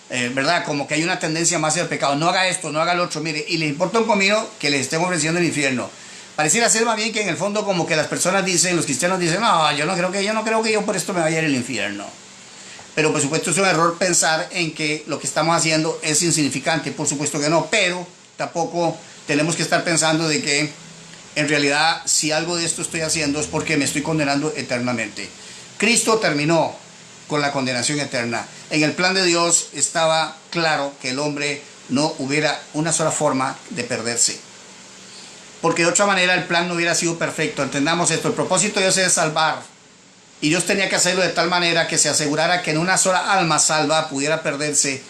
¿Verdad? Como que hay una tendencia más hacia el pecado. No haga esto, no haga lo otro. Mire, y le importa un comino que les estén ofreciendo el infierno. Pareciera ser más bien que en el fondo como que las personas dicen, los cristianos dicen, no, yo no creo que yo por esto me vaya a ir al infierno. Pero por supuesto es un error pensar en que lo que estamos haciendo es insignificante. Por supuesto que no, pero tampoco tenemos que estar pensando de que en realidad si algo de esto estoy haciendo es porque me estoy condenando eternamente. Cristo terminó con la condenación eterna. En el plan de Dios estaba claro que el hombre no hubiera una sola forma de perderse. Porque de otra manera el plan no hubiera sido perfecto. Entendamos esto, el propósito de Dios es salvar. Y Dios tenía que hacerlo de tal manera que se asegurara que en una sola alma salva pudiera perderse.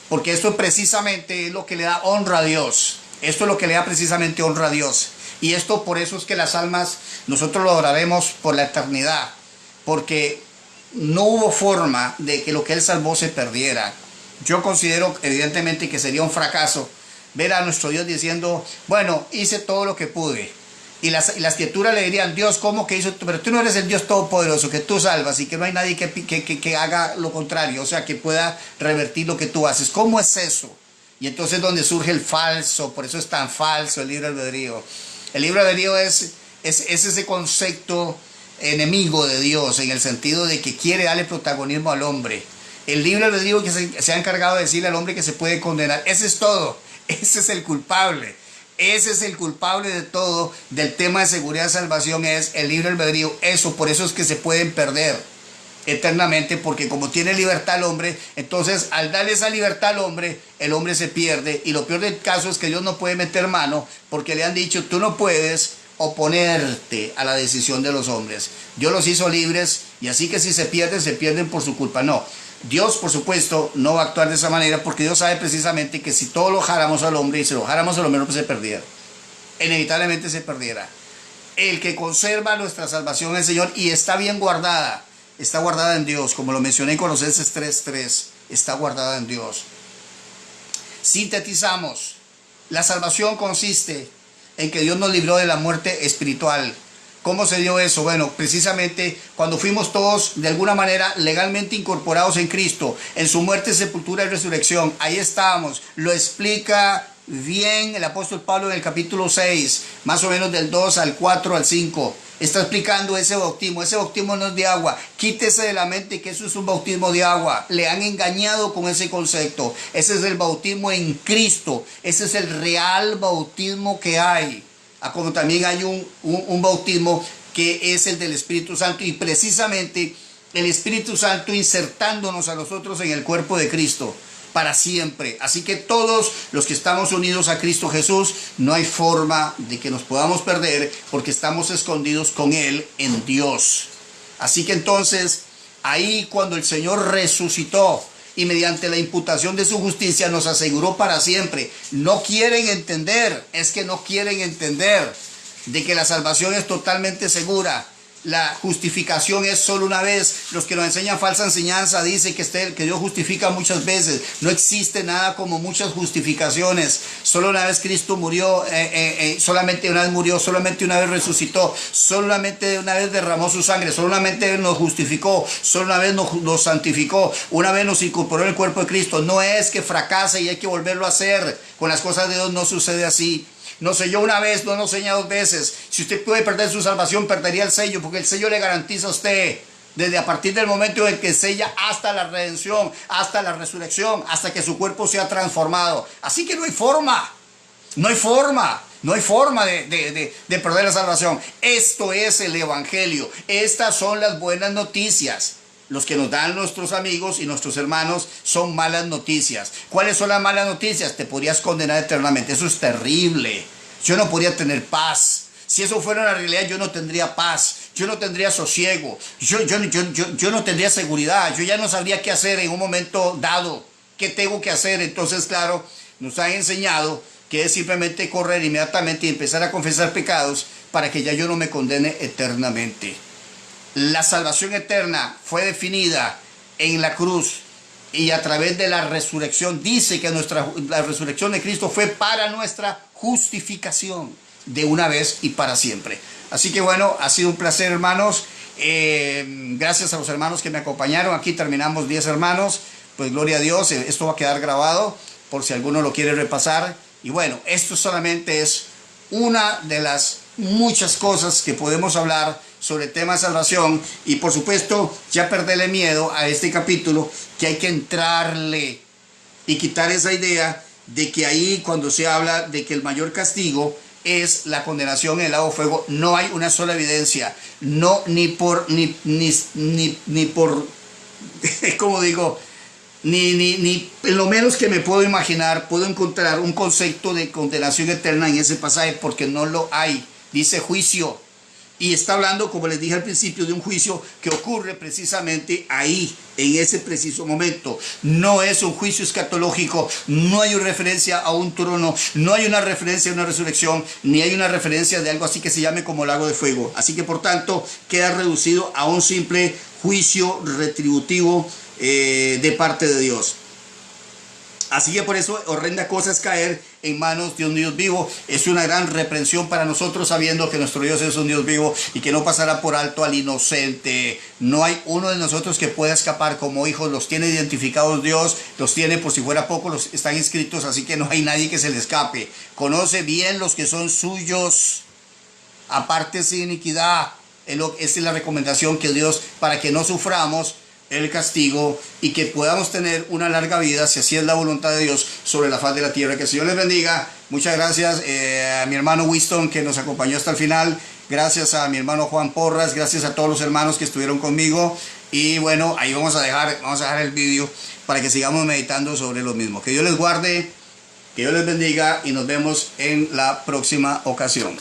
Porque esto precisamente es lo que le da honra a Dios. Esto es lo que le da precisamente honra a Dios. Y esto por eso es que las almas nosotros lo adoraremos por la eternidad. Porque no hubo forma de que lo que Él salvó se perdiera. Yo considero evidentemente que sería un fracaso ver a nuestro Dios diciendo, bueno, hice todo lo que pude. Y las criaturas le dirían, Dios, ¿cómo que hizo? Pero tú no eres el Dios todopoderoso, que tú salvas y que no hay nadie que haga lo contrario, o sea, que pueda revertir lo que tú haces. ¿Cómo es eso? Y entonces donde surge el falso, por eso es tan falso el libre albedrío. El libre albedrío es ese concepto enemigo de Dios, en el sentido de que quiere darle protagonismo al hombre. El libre albedrío que se ha encargado de decirle al hombre que se puede condenar. Ese es todo. Ese es el culpable. Ese es el culpable de todo, del tema de seguridad y salvación, es el libre albedrío. Eso, por eso es que se pueden perder eternamente, porque como tiene libertad el hombre, entonces al darle esa libertad al hombre, el hombre se pierde. Y lo peor del caso es que Dios no puede meter mano, porque le han dicho, tú no puedes oponerte a la decisión de los hombres. Dios los hizo libres, y así que si se pierden por su culpa. No. Dios, por supuesto, no va a actuar de esa manera, porque Dios sabe precisamente que si todo lo dejáramos al hombre y se lo dejáramos al hombre, pues se perdiera. Inevitablemente se perdiera. El que conserva nuestra salvación es el Señor y está bien guardada. Está guardada en Dios, como lo mencioné en Colosenses 3:3. Está guardada en Dios. Sintetizamos. La salvación consiste en que Dios nos libró de la muerte espiritual. ¿Cómo se dio eso? Bueno, precisamente cuando fuimos todos de alguna manera legalmente incorporados en Cristo, en su muerte, sepultura y resurrección. Ahí estábamos. Lo explica bien el apóstol Pablo en el capítulo 6, más o menos del 2 al 4 al 5. Está explicando ese bautismo. Ese bautismo no es de agua. Quítese de la mente que eso es un bautismo de agua. Le han engañado con ese concepto. Ese es el bautismo en Cristo. Ese es el real bautismo que hay. Como también hay un bautismo que es el del Espíritu Santo, y precisamente el Espíritu Santo insertándonos a nosotros en el cuerpo de Cristo para siempre. Así que todos los que estamos unidos a Cristo Jesús, no hay forma de que nos podamos perder, porque estamos escondidos con Él en Dios. Así que entonces, ahí cuando el Señor resucitó y mediante la imputación de su justicia nos aseguró para siempre. No quieren entender, es que no quieren entender de que la salvación es totalmente segura. La justificación es solo una vez. Los que nos enseñan falsa enseñanza dicen que Dios justifica muchas veces. No existe nada como muchas justificaciones. Solo una vez Cristo murió, solamente una vez murió, solamente una vez resucitó, solamente una vez derramó su sangre, solamente nos justificó, solo una vez nos santificó, una vez nos incorporó en el cuerpo de Cristo. No es que fracase y hay que volverlo a hacer. Con las cosas de Dios no sucede así. Nos selló una vez, no nos sella dos veces. Si usted puede perder su salvación, perdería el sello, porque el sello le garantiza a usted, desde a partir del momento en que sella hasta la redención, hasta la resurrección, hasta que su cuerpo sea transformado. Así que no hay forma de perder la salvación. Esto es el Evangelio. Estas son las buenas noticias. Los que nos dan nuestros amigos y nuestros hermanos son malas noticias. ¿Cuáles son las malas noticias? Te podrías condenar eternamente. Eso es terrible. Yo no podría tener paz. Si eso fuera una realidad, yo no tendría paz. Yo no tendría sosiego. Yo no tendría seguridad. Yo ya no sabría qué hacer en un momento dado. ¿Qué tengo que hacer? Entonces, claro, nos han enseñado que es simplemente correr inmediatamente y empezar a confesar pecados para que ya yo no me condene eternamente. La salvación eterna fue definida en la cruz y a través de la resurrección. Dice que la resurrección de Cristo fue para nuestra justificación de una vez y para siempre. Así que bueno, ha sido un placer, hermanos. Gracias a los hermanos que me acompañaron. Aquí terminamos 10 hermanos. Pues gloria a Dios, esto va a quedar grabado por si alguno lo quiere repasar. Y bueno, esto solamente es una de las muchas cosas que podemos hablar sobre el tema de salvación. Y por supuesto, ya perderle miedo a este capítulo, que hay que entrarle y quitar esa idea de que ahí, cuando se habla de que el mayor castigo es la condenación en el lago de fuego, no hay una sola evidencia, no, ni por como digo, ni lo menos que me puedo imaginar puedo encontrar un concepto de condenación eterna en ese pasaje, porque no lo hay. Dice juicio, y está hablando, como les dije al principio, de un juicio que ocurre precisamente ahí, en ese preciso momento. No es un juicio escatológico, no hay una referencia a un trono, no hay una referencia a una resurrección, ni hay una referencia de algo así que se llame como lago de fuego. Así que por tanto queda reducido a un simple juicio retributivo de parte de Dios. Así que por eso horrenda cosa es caer en manos de un Dios vivo. Es una gran reprensión para nosotros, sabiendo que nuestro Dios es un Dios vivo y que no pasará por alto al inocente. No hay uno de nosotros que pueda escapar como hijos. Los tiene identificados Dios, los tiene, por si fuera poco, los están inscritos, así que no hay nadie que se le escape. Conoce bien los que son suyos. Aparte sin iniquidad. Esa es la recomendación que Dios, para que no suframos el castigo y que podamos tener una larga vida, si así es la voluntad de Dios, sobre la faz de la tierra. Que el Señor les bendiga. Muchas gracias a mi hermano Winston, que nos acompañó hasta el final. Gracias a mi hermano Juan Porras. Gracias a todos los hermanos que estuvieron conmigo. Y bueno, ahí vamos a dejar el vídeo para que sigamos meditando sobre lo mismo. Que Dios les guarde, que Dios les bendiga y nos vemos en la próxima ocasión.